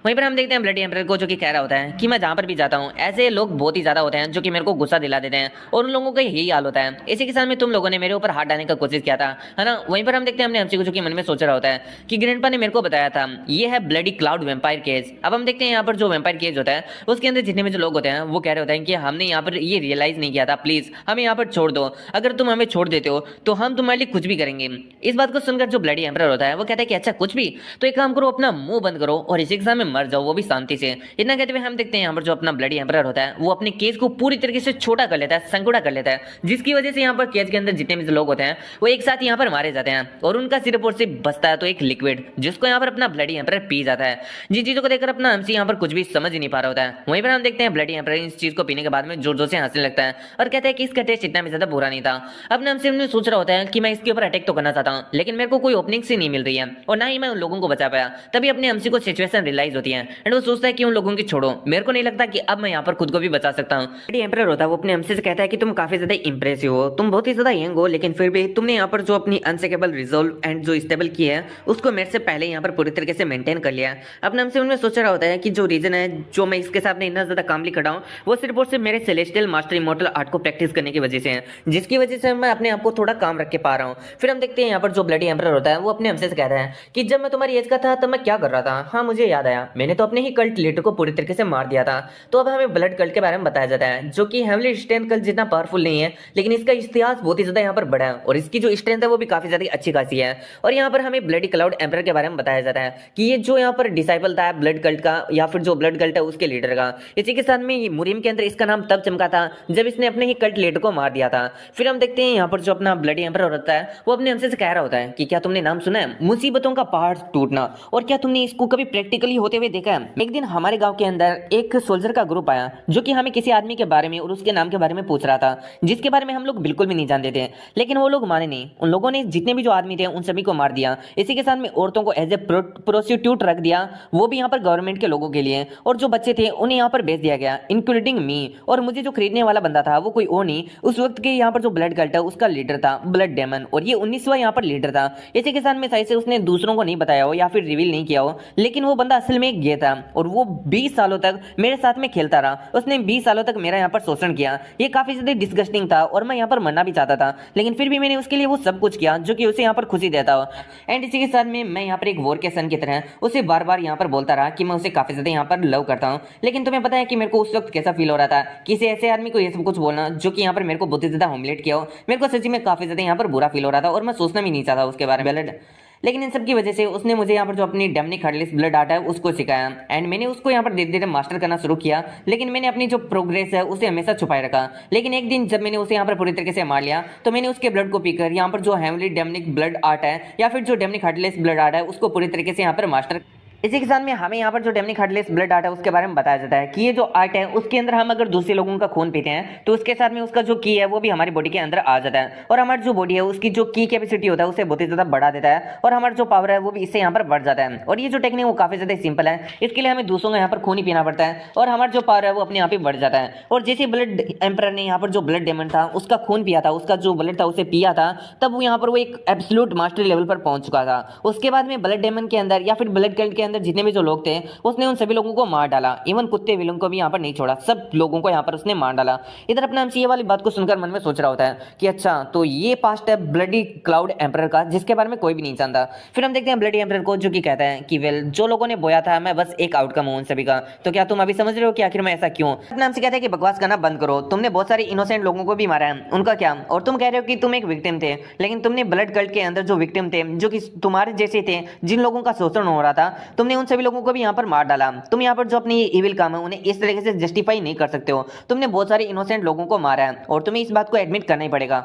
वहीं पर हम देखते हैं ब्लडी एम्परर को जो कि कह रहा होता है कि मैं जहां पर भी जाता हूं ऐसे लोग बहुत ही ज्यादा होते हैं जो कि मेरे को गुस्सा दिला देते हैं और उन लोगों का यही हाल होता है। इसी के साथ में तुम लोगों ने मेरे ऊपर हाथ डालने का कोशिश किया था, है ना। वहीं पर हम देखते हैं हमने एमसी को जो कि मन में सोच रहा होता है कि ग्रैंडपा ने मेरे को बताया था ये है ब्लडी क्लाउड वेम्पायर केज। अब हम देखते हैं यहाँ पर जो वेम्पायर केज होता है उसके अंदर जितने भी जो लोग होते हैं वो कह रहे होते हैं कि हमने यहाँ पर ये रियलाइज नहीं किया था, प्लीज हमें यहाँ पर छोड़ दो, अगर तुम हमें छोड़ देते हो तो हम तुम्हारे लिए कुछ भी करेंगे। इस बात को सुनकर जो ब्लडी एम्परर होता है वो कहता है कि अच्छा कुछ भी, तो एक काम करो अपना मुंह बंद करो और इसी के साथ में मर जाओ, वो भी शांति से। इतना कहते हुए हम देखते हैं यहाँ पर जो अपना ब्लडी एम्परर होता है वो अपने केज को पूरी तरीके से छोटा कर लेता है, संकुड़ा कर लेता है, जिसकी वजह से यहाँ पर केज के अंदर जितने भी लोग होते हैं वो एक साथ यहाँ पर मारे जाते हैं और उनका सिर्फ और सिर्फ बचता है तो एक लिक्विड जिसको यहाँ पर अपना ब्लडी एम्परर पी जाता है। जिन चीजों को देखकर अपना एमसी यहाँ पर कुछ भी समझ ही नहीं पा रहा होता है। वहीं पर हम देखते हैं ब्लडी एम्परर इस चीज को पीने के बाद में जोर जोर से हंसने लगता है और कहता है कि इसका टेस्ट इतना भी ज्यादा बुरा नहीं था। अपने एमसी में सोच रहा होता है कि मैं इसके ऊपर अटैक तो करना चाहता हूँ लेकिन मेरे को कोई ओपनिंग से नहीं मिल रही है और ना ही मैं उन लोगों को बचा पाया। तभी अपने एमसी को सिचुएशन रियलाइज होती है एंड वो सोचता है कि उन लोगों की छोड़ो, मेरे को नहीं लगता कि अब मैं यहाँ पर खुद को भी बचा सकता हूँ। ब्लडी एम्परर होता है वो अपने एमसी से कहता है कि तुम काफी ज्यादा इंप्रेसिव हो, तुम बहुत ही ज्यादा यंग हो, लेकिन फिर भी तुमने यहाँ पर जो अपनी अनसेकेबल रिजोल्व एंड जो स्टेबल की है उसको मेरे से पहले यहाँ पर पूरी तरीके से मेंटेन कर लिया। अपने एमसी उनमें सोच रहा होता है कि जो रीजन है जो मैं इसके सामने इतना ज्यादा कामली खड़ा हूँ वो सिर्फ और सिर्फ मेरे सेलेस्टियल मास्टर इमोर्टल आर्ट को प्रैक्टिस करने की वजह से है, जिसकी वजह से मैं अपने आप को थोड़ा काम रख के पा रहा हूँ। फिर हम देखते हैं यहाँ पर जो ब्लडी एम्परर होता है वो अपने एमसी से कहता है कि जब मैं तुम्हारी एज का था तब मैं क्या कर रहा था, हाँ मुझे याद आया, मैंने तो अपने ही कल्ट लीडर को पूरी तरीके से मार दिया था। तो अब हमें ब्लड कल्ट के बारे में बताया जाता है जो कि हेवनली स्ट्रेंथ कल्ट जितना पावरफुल नहीं है, लेकिन इसका इतिहास बहुत ही ज्यादा यहाँ पर बड़ा है और इसकी जो स्ट्रेंथ है वो भी काफी ज्यादा अच्छी खासी है। और यहाँ पर हमें ब्लडी क्लाउड एम्परर के बारे में बताया जाता है कि ये जो यहाँ पर डिसाइपल था ब्लड कल्ट का या फिर जो ब्लड कल्ट है उसके लीडर का। इसी के साथ में मुरीम के अंदर इसका नाम तब चमका था जब इसने अपने ही कल्ट लीडर को मार दिया था। फिर हम देखते हैं यहाँ पर जो अपना ब्लडी एम्परर होता है वो अपने हमसे कह रहा होता है कि क्या तुमने नाम सुना है मुसीबतों का पहाड़ टूटना, और क्या तुमने इसको कभी प्रैक्टिकली होते हुए देखा है। एक दिन हमारे गांव के अंदर एक सोल्जर का ग्रुप आया जो कि हमें किसी आदमी के बारे में और उसके नाम के बारे में पूछ रहा था जिसके बारे में हम लोग बिल्कुल भी नहीं जानते थे, लेकिन वो लोग माने नहीं। उन लोगों ने जितने भी जो आदमी थे उन सभी को मार दिया। इसी के साथ में औरतों को एज ए प्रोस्टिट्यूट रख दिया, वो भी यहाँ पर गवर्नमेंट के लोगों के लिए, और जो बच्चे थे उन्हें यहाँ पर बेच दिया गया इंक्लूडिंग मी। और मुझे जो खरीदने वाला बंदा था वो कोई और नहीं, उस वक्त के यहाँ पर जो ब्लड कल्ट है उसका लीडर था ब्लड डेमन, और ये 19वां यहाँ पर लीडर था। इसी के साथ में सही से उसने दूसरों को नहीं बताया हो या फिर रिवील नहीं किया हो, लेकिन वो बंदा असल में ये था और वो 20 सालों तक मेरे साथ में खेलता रहा। उसने 20 सालों तक मेरा यहाँ पर शोषण किया। ये काफी ज्यादा डिस्गस्टिंग था और मैं यहाँ पर मरना भी चाहता था, लेकिन फिर भी मैंने उसके लिए वो सब कुछ किया जो कि उसे यहाँ पर खुशी देता हो। एंड इसी के साथ में मैं यहाँ पर एक वॉर के सन की तरह उसे बार बार यहाँ पर बोलता रहा कि मैं उसे काफी ज्यादा यहाँ पर लव करता हूँ। लेकिन तुम्हें पता है कि मेरे को उस वक्त कैसा फील हो रहा था, किसी ऐसे आदमी को ये सब कुछ बोलना जो कि यहाँ पर मेरे को बहुत ही ज्यादा ह्यूमिलेट किया हो। मेरे को सच्ची में काफी ज्यादा यहाँ पर बुरा फील हो रहा था और मैं सोचना भी नहीं चाहता उसके बारे में। लेकिन इन सब की वजह से उसने मुझे यहाँ पर जो अपनी डेमनिक हार्टलेस ब्लड आर्ट है उसको सिखाया एंड मैंने उसको यहाँ पर धीरे धीरे मास्टर करना शुरू किया। लेकिन मैंने अपनी जो प्रोग्रेस है उसे हमेशा छुपाए रखा। लेकिन एक दिन जब मैंने उसे यहाँ पर पूरी तरीके से मार लिया तो मैंने उसके ब्लड को पीकर यहाँ पर जो हेवनली डेमनिक ब्लड आर्ट है या फिर जो डेमनिक हार्टलेस ब्लड आर्ट है उसको पूरी तरीके से यहाँ पर मास्टर। इसी के साथ में हमें यहाँ पर जो डेमनिक हार्टलेस ब्लड आर्ट है उसके बारे में बताया जाता है कि ये जो आर्ट है उसके अंदर हम अगर दूसरे लोगों का खून पीते हैं तो उसके साथ में उसका जो की है वो भी हमारी बॉडी के अंदर आ जाता है और हमारी जो बॉडी है उसकी जो की कैपेसिटी होता है उसे बहुत ही ज्यादा बढ़ा देता है और हमारा जो पावर है वो भी इससे यहाँ पर बढ़ जाता है। और ये जो टेक्निक वो काफी ज्यादा सिंपल है, इसके लिए हमें दूसरों का यहाँ पर खून ही पीना पड़ता है और हमारा जो पावर है वो अपने आप ही बढ़ जाता है। और जैसे ब्लड एम्पर ने यहाँ पर जो ब्लड डेमन था उसका खून पिया था, उसका जो ब्लड था उसे पिया था, तब वो यहाँ पर वो एक एब्सोल्यूट मास्टरी लेवल पर पहुंच चुका था। उसके बाद में ब्लड डेमन के अंदर या फिर ब्लड कल्ट के अंदर जितने भी जो लोग थे उसने उन सभी लोगों को मार डाला। इवन कुत्ते विलन को भी यहाँ पर नहीं छोड़ा, सब लोगों को यहाँ पर उसने मार डाला। इधर अपने हमसे ये वाली बात को सुनकर मन में सोच रहा होता है कि अच्छा तो ये पास्ट है ब्लडी क्लाउड एम्परर का जिसके बारे में कोई भी नहीं जानता। फिर हम देखते हैं ब्लडी एम्परर को जो कि कहता है कि वेल जो लोगों ने बोया था मैं बस एक आउटकम हूं उन सभी का, तो क्या तुम अभी समझ रहे हो कि आखिर मैं ऐसा क्यों। अपने हमसे कहता है कि बकवास करना बंद करो, तुमने बहुत सारे इनोसेंट लोगों को भी मारा है, उनका क्या। और तुम कह रहे हो कि तुम एक विक्टिम थे, लेकिन तुमने ब्लड कल्ट के अंदर जो विक्टिम थे जो कि तुम्हारे जैसे थे जिन लोगों का शोषण हो रहा था, तुमने उन सभी लोगों को भी यहाँ पर मार डाला। तुम यहाँ पर जो अपनी इविल काम है उन्हें इस तरीके से जस्टिफाई नहीं कर सकते हो। तुमने बहुत सारे इनोसेंट लोगों को मारा है और तुम्हें इस बात को एडमिट करना ही पड़ेगा।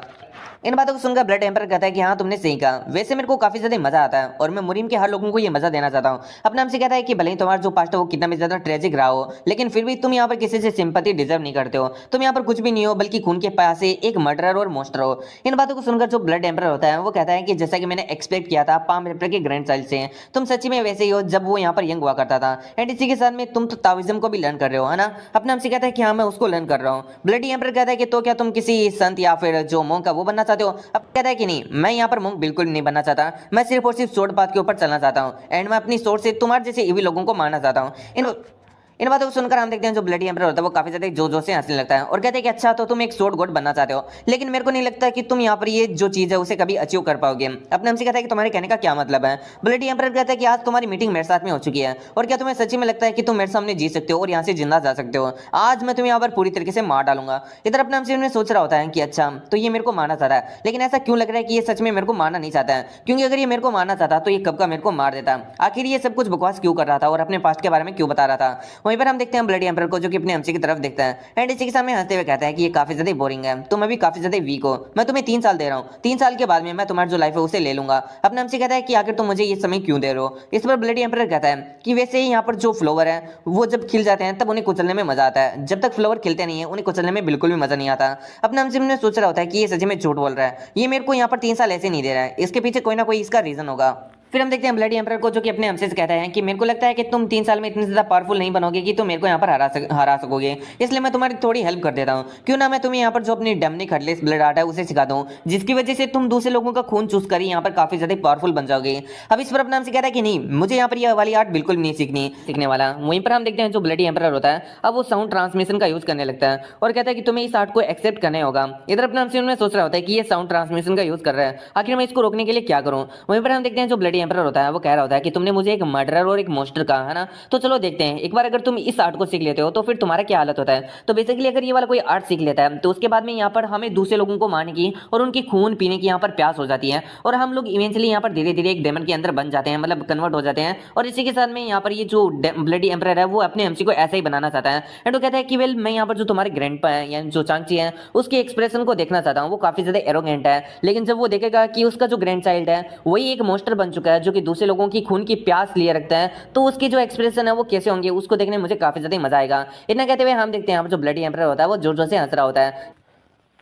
इन बातों को सुनकर ब्लड एम्पर कहता है कि हाँ तुमने सही कहा, वैसे मेरे को काफी ज्यादा मजा आता है और मैं मुरीम के हर लोगों को ये मजा देना चाहता हूँ। अपने हमसे कहता है कि भले ही तुम्हारा जो पास्ट है वो कितना भी ज्यादा ट्रेजिक रहा हो, लेकिन फिर भी तुम यहाँ पर किसी से सिंपैथी डिजर्व नहीं करते हो। तुम यहाँ पर कुछ भी नहीं हो बल्कि खून के प्यासे एक मर्डरर और मॉन्स्टर हो। इन बातों को सुनकर जो ब्लड एम्पर होता है वो कहता है कि जैसा कि मैंने एक्सपेक्ट किया था पाम रेप्टर के ग्रैंड चाइल्ड से, तुम सच्ची में वैसे ही हो जब वो यहाँ पर यंग हुआ करता था। एंड इसी के साथ में तुम तो ताओइज्म को भी लर्न कर रहे हो है ना। अपने हमसे कहता है कि हाँ मैं उसको लर्न कर रहा हूँ। ब्लडी एम्पर कहता है कि तो क्या तुम किसी संत या फिर जो मोंक का वो बनना चाहते हो। अब कहता है कि नहीं, मैं यहाँ पर मोंक बिल्कुल नहीं बनना चाहता, मैं सिर्फ और सिर्फ सोर्ड पाथ के ऊपर चलना चाहता हूँ एंड मैं अपनी सोर्ड से तुम्हारे जैसे इवी लोगों को मारना चाहता हूँ। इन बातों को सुनकर हम देखते हैं जो ब्लडी एम्परर होता है वो काफी ज्यादा जोश से हंसने लगता है और कहते हैं कि अच्छा तो तुम एक सोर्ड गॉड बनना चाहते हो, लेकिन मेरे को नहीं लगता कि तुम यहाँ पर ये जो चीज है उसे कभी अचीव कर पाओगे। अपने हमसे कहता है कि तुम्हारे कहने का क्या मतलब है। ब्लडी एम्परर कहता है कि आज तुम्हारी मीटिंग मेरे साथ में हो चुकी है और क्या तुम्हें सच्ची में लगता है कि तुम मेरे सामने जी सकते हो और यहाँ से जिंदा जा सकते हो। आज मैं तुम्हें यहाँ पर पूरी तरीके से मार डालूंगा। इधर अपने हमसे सोच रहा होता है कि अच्छा तो ये मेरे को मारना चाहता है, लेकिन ऐसा क्यों लग रहा है कि ये सच में मेरे को मारना नहीं चाहता है, क्योंकि अगर ये मेरे को मारना चाहता तो ये कब का मेरे को मार देता। आखिर ये सब कुछ बकवास क्यों कर रहा था और अपने पास्ट के बारे में क्यों बता रहा था। वहीं पर हम देखते हैं ब्लडी एम्परर को जो कि अपने एमसी की तरफ देखता है एंड इसी के सामने हंसते हुए कहता है कि ये काफी ज्यादा बोरिंग है, तुम अभी काफी ज्यादा वीक हो, मैं तुम्हें 3 साल दे रहा हूँ, 3 साल के बाद में मैं तुम्हारी जो लाइफ है उसे ले लूंगा। अपने एमसी कहता है कि आखिर तुम मुझे ये समय क्यों दे रहे हो। इस पर ब्लडी एम्परर कहता है कि वैसे ही यहाँ पर जो फ्लावर है वो जब खिल जाते हैं तब उन्हें कुचलने में मजा आता है, जब तक फ्लावर खिलते नहीं है उन्हें कुचलने में बिल्कुल भी मजा नहीं आता। अपने एमसी ने सोच रहा होता है कि ये सच में झूठ बोल रहा है, ये मेरे को यहाँ पर 3 साल ऐसे नहीं दे रहा है, इसके पीछे कोई ना कोई इसका रीजन होगा। फिर हम देखते हैं ब्लडी एम्परर को जो कि अपने हमसे कहता है कि मेरे को लगता है कि तुम 3 साल में इतनी ज्यादा पावरफुल नहीं बनोगे कि तुम मेरे को यहाँ पर हरा सकोगे, इसलिए मैं तुम्हारी थोड़ी हेल्प कर देता हूँ। क्यों ना मैं तुम्हें यहाँ पर जो अपनी डेमनिक हार्टलेस ब्लड आर्ट है उसे सिखा दूँ, जिसकी वजह से तुम दूसरे लोगों का खून चूस कर यहाँ पर काफी ज्यादा पावरफुल बन जाओगे। अब इस पर अपने हमसे कहता है कि नहीं, मुझे यहाँ पर यह वाली आर्ट बिल्कुल नहीं सीखने वाला। वहीं पर हम देखते हैं जो ब्लडी एम्परर होता है अब वो साउंड ट्रांसमिशन का यूज करने लगता है और कहता है कि तुम्हें इस आर्ट को एक्सेप्ट करना होगा। इधर अपने हमसे सोच रहा होता है कि ये साउंड ट्रांसमिशन का यूज कर रहा है, आखिर मैं इसको रोकने के लिए क्या करूँ। वहीं पर हम देखते हैं जो ब्लडी एम्परर होता है वो कह रहा होता है कि तुमने मुझे एक मर्डरर और एक मॉन्स्टर कहा है ना, तो चलो देखते हैं एक बार अगर तुम इस आर्ट को सीख लेते हो तो फिर तुम्हारा क्या हालत होता है। तो बेसिकली अगर ये वाला कोई आर्ट सीख लेता है तो उसके बाद में यहाँ पर हमें दूसरे लोगों को मारने की और उनकी खून पीने की यहाँ पर प्यास हो जाती है और हम लोग इवेंचुअली यहाँ पर धीरे धीरे एक डेमन के अंदर बन जाते हैं, मतलब कन्वर्ट हो जाते हैं। और इसी के साथ में यहाँ पर ये जो ब्लडी एम्परर है वो अपने एमसी को ऐसा ही बनाना चाहता है एंड वो कहता है कि वेल मैं यहाँ पर जो तुम्हारे ग्रैंडपा है या जो चांगची है उसके एक्सप्रेशन को देखना चाहता हूँ, वो काफी ज्यादा एरोगेंट है, लेकिन जब वो देखेगा कि उसका जो ग्रैंड चाइल्ड है वही एक मॉन्स्टर बन चुका है जो कि दूसरे लोगों की खून की प्यास लिए रखता है, तो उसके जो एक्सप्रेशन है वो कैसे होंगे उसको देखने में मुझे काफी ज्यादा मजा आएगा। इतना कहते हुए हम देखते हैं यहाँ पर जो ब्लडी एम्परर होता है वो जोर जोर से हंस रहा होता है।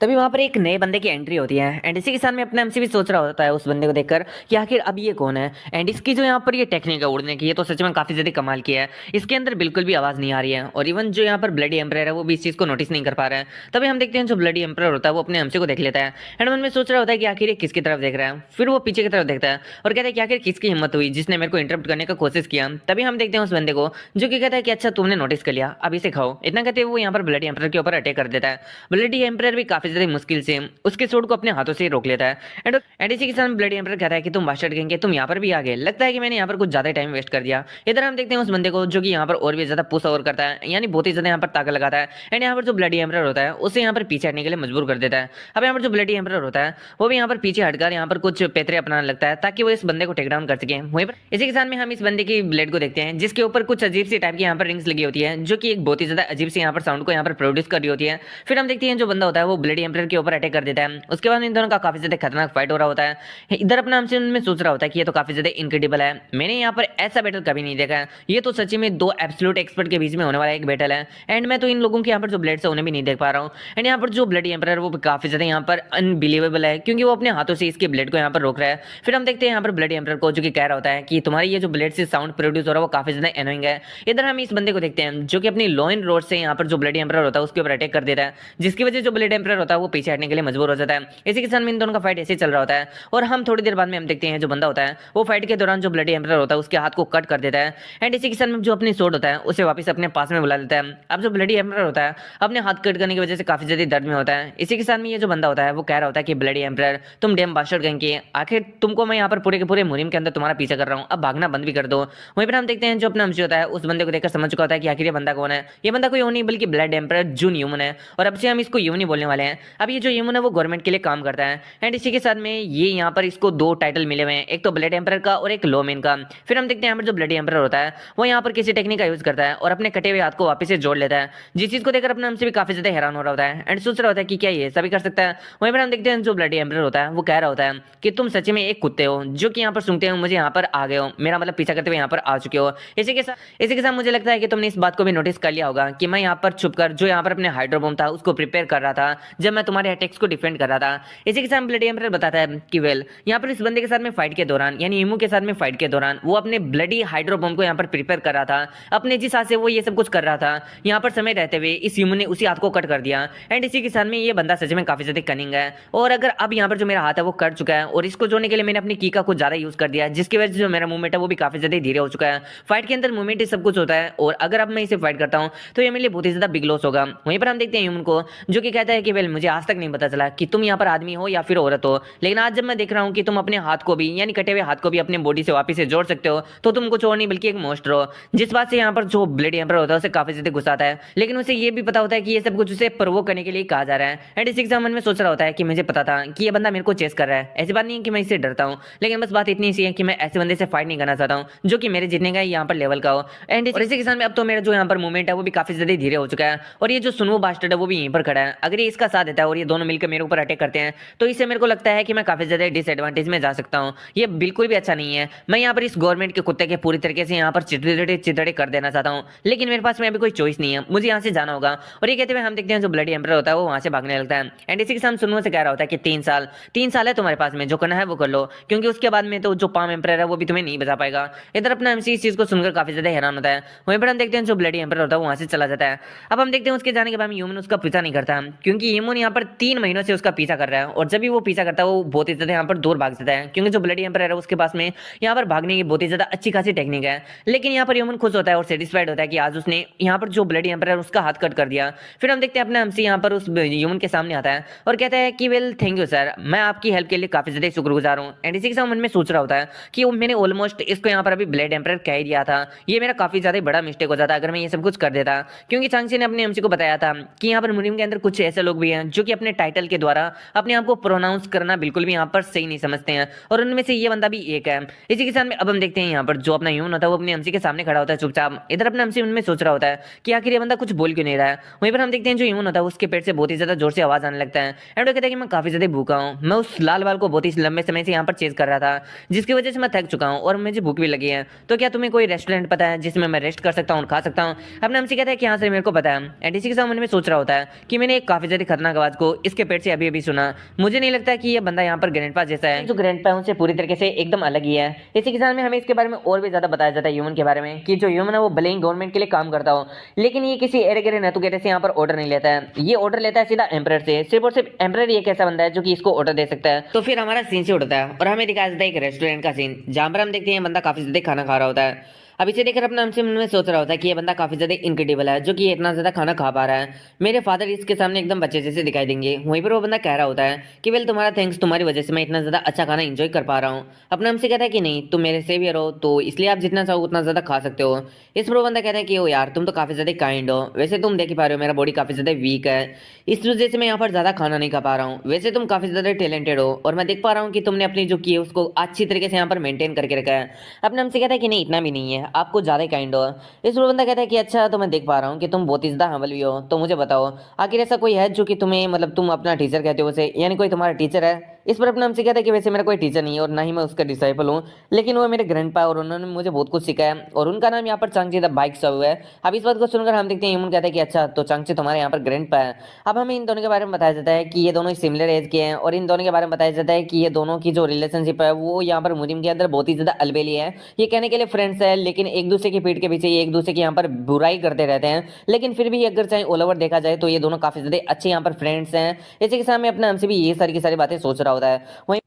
तभी वहां पर एक नए बंदे की एंट्री होती है एंड इसी के साथ में अपने एमसी भी सोच रहा होता है उस बंदे को देखकर कि आखिर अब ये कौन है। एंड इसकी जो यहाँ पर ये टेक्निक है उड़ने की, ये तो सच में काफी ज्यादा कमाल की है। इसके अंदर बिल्कुल भी आवाज नहीं आ रही है और इवन जो यहाँ पर ब्लडी एम्परर है वो भी इस चीज को नोटिस नहीं कर पा रहा है। तभी हम देखते हैं जो ब्लडी एम्परर होता है वो अपने एमसी को देख लेता है एंड मन में सोच रहा होता है कि आखिर ये किसकी तरफ देख रहा है। फिर वो पीछे की तरफ देखता है और कहता है कि आखिर किसकी हिम्मत हुई जिसने मेरे को इंटरप्ट करने का कोशिश किया। तभी हम देखते हैं उस बंदे को जो कि कहता है कि अच्छा तुमने नोटिस कर लिया, अब इसे खाओ। इतना कहते हुए वो यहाँ पर ब्लडी एम्परर के ऊपर अटैक कर देता है। ब्लडी एम्परर भी काफी ज्यादा मुश्किल से उसके सूट को अपने हाथों से रोक लेता है एंड इसी के साथ ब्लडी एम्परर कहता है कि तुम बास्टर्ड गैंग के तुम यहाँ पर भी आ गए, लगता है कि मैंने यहाँ पर कुछ ज्यादा टाइम वेस्ट कर दिया। इधर हम देखते हैं उस बंदे को जो कि यहाँ पर और भी ज्यादा पुश ओवर करता है, यानी बहुत ही ज्यादा यहाँ पर ताकत लगाता है एंड यहाँ पर जो ब्लडी एम्परर होता है उसे यहाँ पर पीछे हटने के लिए मजबूर कर देता है। अब यहाँ पर जो ब्लडी एम्परर होता है वो भी यहाँ पर पीछे हटकर यहाँ पर कुछ पैतरे अपनाने लगता है ताकि वो इस बंदे को टेक डाउन कर सके। वहीं पर इसी के साथ में हम इस बंदे की ब्लेड को देखते हैं जिसके ऊपर कुछ अजीब सी टाइप की यहाँ पर रिंग्स लगी होती है जो कि एक बहुत ही ज्यादा अजीब सी यहाँ पर साउंड को यहाँ पर प्रोड्यूस कर रही होती है। फिर हम देखते हैं जो बंदा होता है वो ब्लडी एम्परर के ऊपर अटैक कर देता है। उसके बाद इन दोनों का काफी ज्यादा खतरनाक फाइट हो रहा होता है। इधर अपना हमसे उनमें सोच रहा होता है कि ये तो काफी ज्यादा इनक्रेडिबल है, मैंने यहाँ पर ऐसा बैटल कभी नहीं देखा है, ये तो सच्ची में दो एब्सोल्यूट एक्सपर्ट के बीच में होने वाला एक बैटल है एंड मैं तो इन लोगों के यहाँ पर जो ब्लेड्स है उन्हें भी नहीं देख पा रहा हूँ। एंड यहाँ पर जो ब्लडी एम्परर वो काफी ज्यादा यहाँ पर अनबिलीवेबल है क्योंकि वो अपने हाथों से इसके ब्लेड को यहाँ पर रोक रहा है। फिर हम देखते हैं यहाँ पर ब्लडी एम्परर को जो कि कह रहा होता है कि तुम्हारी ये जो ब्लेड से साउंड प्रोड्यूस हो रहा है वो काफी ज्यादा एनोइंग है। इधर हम इस बंदे को देखते हैं जो कि अपनी लोइन रोड से यहाँ पर जो ब्लडी एम्परर होता है उसके ऊपर अटैक कर देता है जिसकी वजह जो ब्लडी एम्परर होता है वो पीछे हटने के लिए मजबूर हो जाता है। इसी के साथ में इन दोनों का फाइट ऐसे चल रहा होता है और हम थोड़ी देर बाद में हम देखते हैं जो बंदा होता है वो फाइट के दौरान जो ब्लडी एम्परर होता है उसके हाथ को कट कर देता है एंड इसी के साथ में जो अपनी सोड होता है उसे वापस अपने पास में बुला लेता है। अब जो ब्लडी एम्परर होता है अपने हाथ कट करने की वजह से काफी ज्यादा दर्द में होता है। इसी के साथ में ये जो बंदा होता है वो कह रहा होता है कि ब्लडी एम्परर तुम डैम बास्टर्ड गैंग के, आखिर तुमको मैं यहाँ पर पूरे के पूरे मुहिम के अंदर तुम्हारा पीछा कर रहा हूँ, अब भागना बंद भी कर दो। वहीं पर हम देखते हैं जो अपना हमसे होता है उस बंदे को देखकर समझ चुका होता है कि आखिर ये बंदा कौन है। ये बंदा कोई और नहीं बल्कि ब्लड एम्परर जून ह्यूमन है और अब से हम इसको ह्यूमन ही बोलने वाले हैं। अब ये जो ह्यूमन है वो गवर्नमेंट के लिए काम करता है एंड इसी के साथ में ये यहाँ पर इसको दो टाइटल मिले हुए हैं, एक तो ब्लड एम्परर का और एक लॉमैन का। फिर हम देखते हैं यहाँ पर जो ब्लडी एम्परर होता है वो यहाँ पर किसी टेक्निक का यूज करता है और अपने कटे हुए हाथ को वापस से जोड़ लेता है, जिस चीज को देखकर अपने हमसे भी काफी ज्यादा हैरान हो रहा होता है एंड सोच रहा होता है कि क्या ये सभी कर सकता है। वहीं पर हम देखते हैं जो ब्लडी एम्परर होता है वो कह रहा होता है कि तुम सच में एक कुत्ते हो जो कि यहाँ पर सूंघते हो मुझे यहाँ पर आ गए हो, मेरा मतलब पीछा करते हुए यहाँ पर आ चुके हो। इसी के साथ मुझे लगता है कि तुमने इस बात को भी नोटिस कर लिया होगा कि मैं यहाँ पर छुपकर जो यहाँ पर अपने हाइड्रोबम था उसको प्रिपेयर कर रहा था जब मैं तुम्हारे अटैक्स को डिफेंड कर रहा था। इसी के साथ ब्लडी एम्परर बताता है कि वेल यहाँ पर इस बंदे के साथ में फाइट के दौरान यानी इमू के साथ में फाइट के दौरान वो अपने ब्लडी हाइड्रोबम को यहाँ पर प्रिपेयर कर रहा था, अपने जिस हाथ से वो ये सब कुछ कर रहा था यहाँ पर समय रहते हुए इस इमू ने उसी हाथ को कट कर दिया एंड इसी के साथ में ये बंदा सच में काफी ज्यादा कनिंग है। और अगर अब यहाँ पर जो मेरा हाथ है वो कट चुका है और इसको जोड़ने के लिए मैंने अपनी की का कुछ ज्यादा यूज कर दिया जिसकी वजह से जो मेरा मूवमेंट है वो भी काफी ज्यादा धीरे हो चुका है। फाइट के अंदर मूवमेंट ही सब कुछ होता है और अगर अब मैं इसे फाइट करता हूँ तो ये मेरे लिए बहुत ही ज्यादा बिग लॉस होगा। वहीं पर हम देखते हैं ह्यूमन को जो कि कहता है कि वेल मुझे आज तक नहीं पता चला कि तुम यहाँ पर आदमी हो या फिर औरत हो, लेकिन आज जब मैं देख रहा हूँ कि तुम अपने हाथ को भी यानी कटे हुए हाथ को भी अपने बॉडी से वापस से जोड़ सकते हो तो तुम कुछ और नहीं बल्कि एक मोस्टर हो। जिस बात से यहाँ पर जो ब्लडी एम्परर होता है उसे काफी ज्यादा गुस्सा आता है, लेकिन उसे ये भी पता होता है कि ये सब कुछ उसे प्रोवोक करने के लिए कहा जा रहा है एंड इसी के मन में सोच रहा होता है कि मुझे पता था कि ये बंदा मेरे को चेस कर रहा है। ऐसी बात नहीं है कि मैं इससे डरता हूँ, लेकिन बस बात इतनी सी है कि मैं ऐसे बंदे से फाइट नहीं करना चाहता हूँ जो कि मेरे जीतने का यहाँ पर लेवल का हो। एंड इसी के साथ में अब तो मेरा जो यहाँ पर मूवमेंट है वो भी काफी ज्यादा धीरे हो चुका है और ये जो सुनो बास्टर्ड है वो भी यहीं पर खड़ा है। अगर ये इसका साथ देता है और ये दोनों मिलकर मेरे ऊपर अटैक करते हैं तो इससे मेरे को लगता है कि मैं काफी ज्यादा डिसएडवांटेज में जा सकता हूँ। ये बिल्कुल भी अच्छा नहीं है, मैं यहाँ पर इस गवर्नमेंट के कुत्ते के पूरी तरीके से यहाँ पर चितड़े कर देना चाहता हूँ, लेकिन मेरे पास में अभी कोई चॉइस नहीं है, मुझे यहाँ से जाना होगा। और ये कहते हुए हम देखते हैं जो ब्लडी एम्परर होता है वो वहां से भागने लगता है एंड इसी के साथ सुनो से कह रहा होता है कि 3 साल है तुम्हारे पास में, जो करना है वो कर लो क्योंकि उसके बाद में तो जो पाम एम्परर है वो भी तुम्हें नहीं बचा पाएगा। इधर अपना एमसी इस चीज को सुनकर काफी ज्यादा हैरान होता है। वहीं पर हम देखते हैं जो ब्लडी एम्परर होता है वो वहां से चला जाता है। अब हम देखते हैं उसके जाने के बाद ह्यूमन उसका पीछा नहीं करता क्योंकि ह्यूमन यहाँ पर 3 महीनों से उसका पीछा कर रहा है और जब भी वो पीछा करता है वो बहुत ही ज्यादा यहाँ पर दूर भाग जाता है क्योंकि जो ब्लडी एम्परर है उसके पास में यहाँ पर भागने की बहुत ही ज्यादा अच्छी खासी टेक्निक है। लेकिन यहाँ पर ह्यूमन खुश होता है और सेटिस्फाइड होता है कि आज उसने यहाँ पर जो ब्लडी एम्परर उसका हाथ कट कर दिया। फिर हम देखते हैं अपना एमसी यहाँ पर उस ह्यूमन के सामने आता है और कहता है कि वेल थैंक यू सर, मैं आपकी हेल्प के लिए काफी ज्यादा शुक्रगुजार हूँ। एंड इसी के साथ मन में सोच रहा होता है कि मैंने ऑलमोस्ट इसको यहाँ पर अभी ब्लड एम्परर कह ही दिया था, ये मेरा काफी ज्यादा बड़ा मिस्टेक हो जाता अगर मैं ये सब कुछ कर देता क्योंकि चांगसी ने अपने एमसी को बताया था कि यहाँ पर मुनिम के अंदर कुछ ऐसे लोग भी हैं जो कि अपने टाइटल के द्वारा अपने आप को प्रोनाउंस करना बिल्कुल भी यहाँ पर सही नहीं समझते हैं और उनमें से ये बंदा भी एक है। इसी के साथ में अब हम देखते हैं यहाँ पर जो अपना ह्यूमन होता है वो अपने एमसी के सामने खड़ा होता है चुपचाप। इधर अपना एमसी उनमें सोच रहा होता है कि आखिर ये बंदा कुछ बोल क्यों नहीं रहा है। वहीं पर हम देखते हैं जो ह्यूमन होता है उसके पेट से बहुत ही ज्यादा जोर से आवाज आने लगता है एंड वो कहता है कि मैं काफी ज्यादा भूखा हूँ, मैं उस लाल बाल को बहुत ही लंबे समय से यहाँ पर चेज कर रहा था जिसकी वजह से मैं थक चुका हूँ और मुझे भूख भी लगी है, तो क्या तुम्हें कोई रेस्टोरेंट पता है जिसमें मैं रेस्ट कर सकता हूँ और खा सकता हूँ। अपना एमसी कहता है कि हाँ सर मेरे को पता है। एंड इसी के साथ मन में सोच रहा होता है कि मैंने एक काफी ज्यादा खतरनाक आवाज को इसके पेट से अभी अभी सुना। मुझे नहीं लगता कि ये बंदा यहाँ पर ग्रैंडपा जैसा है। जो ग्रैंडपा है उनसे पूरी तरीके से एकदम अलग ही है। इसी के साथ में हमें इसके बारे में और भी ज्यादा बताया जाता है ह्यूमन के बारे में, कि जो ह्यूमन है वो भले ही गवर्नमेंट के लिए काम करता हो, लेकिन ये किसी एरे गेरे नतुगेरे से यहाँ पर ऑर्डर नहीं लेता है। ये ऑर्डर लेता है सीधा एम्परर से। सिर्फ और सिर्फ एम्परर ही एक ऐसा बंदा है जो कि इसको ऑर्डर दे सकता है। तो फिर हमारा सीन से उठता है और हमें दिखाया जाता है एक रेस्टोरेंट का सीन, जहां पर हम देखते हैं बंदा काफी ज्यादा खाना खा रहा होता है। अब इसे देखकर अपना हमसे मन में सोच रहा होता है कि ये बंदा काफी ज्यादा इनक्रेडिबल है जो कि ये इतना ज्यादा खाना खा पा रहा है। मेरे फादर इसके सामने एकदम बच्चे जैसे दिखाई देंगे। वहीं पर वो बंदा कह रहा होता है कि वेल तुम्हारा थैंक्स, तुम्हारी वजह से मैं इतना ज्यादा अच्छा खाना एंजॉय कर पा रहा हूँ। अपना हमसे कहता है कि नहीं, तुम मेरे सेवियर हो तो इसलिए आप जितना चाहो उतना ज्यादा खा सकते हो। इस पर वो बंदा कहता है कि ओ यार तुम तो काफी ज्यादा काइंड हो, वैसे तुम देख ही पा रहे हो मेरा बॉडी काफी ज्यादा वीक है, इस वजह से मैं यहाँ पर ज्यादा खाना नहीं खा पा रहा हूँ। वैसे तुम काफी ज्यादा टैलेंटेड हो और मैं देख पा रहा हूँ कि तुमने अपनी जो की है उसको अच्छी तरीके से यहाँ पर मेंटेन करके रखा है। अपने हमसे कहता है कि नहीं इतना भी नहीं है, आपको ज्यादा काइंड हो। इस पर बंदा कहता है कि अच्छा तो मैं देख पा रहा हूँ कि तुम बहुत ही ज्यादा हम्बल भी हो, तो मुझे बताओ आखिर ऐसा कोई है जो कि तुम्हें मतलब तुम अपना टीचर कहते हो उसे, यानी कोई तुम्हारा टीचर है। इस पर अपने हमसे कहता है कि वैसे मेरा कोई टीचर नहीं है और ना ही मैं उसका डिसाइपल हूँ, लेकिन वो मेरे ग्रैंडपा और उन्होंने मुझे बहुत कुछ सिखाया और उनका नाम यहाँ पर चांगची द बाइक सब है। अब इस बात को सुनकर हम देखते हैं ह्यूमन कहता है कि अच्छा तो चांगची तुम्हारे यहाँ पर ग्रैंडपा है। अब हमें इन दोनों के बारे में बताया जाता है कि ये दोनों सिमिलर एज के हैं और इन दोनों के बारे में बताया जाता है कि ये दोनों की जो रिलेशनशिप है वो यहाँ पर मुजिम के अंदर बहुत ही ज्यादा अलबेली है। ये कहने के लिए फ्रेंड्स है, लेकिन एक दूसरे की पीठ के पीछे ये एक दूसरे की यहाँ पर बुराई करते रहते हैं। लेकिन फिर भी अगर चाहे ऑल ओवर देखा जाए तो ये दोनों काफी ज्यादा अच्छे यहाँ पर फ्रेंड्स हैं। इसी के सामने अपने हमसे भी ये सारी की सारी बातें सोच रहा होता है। वहीं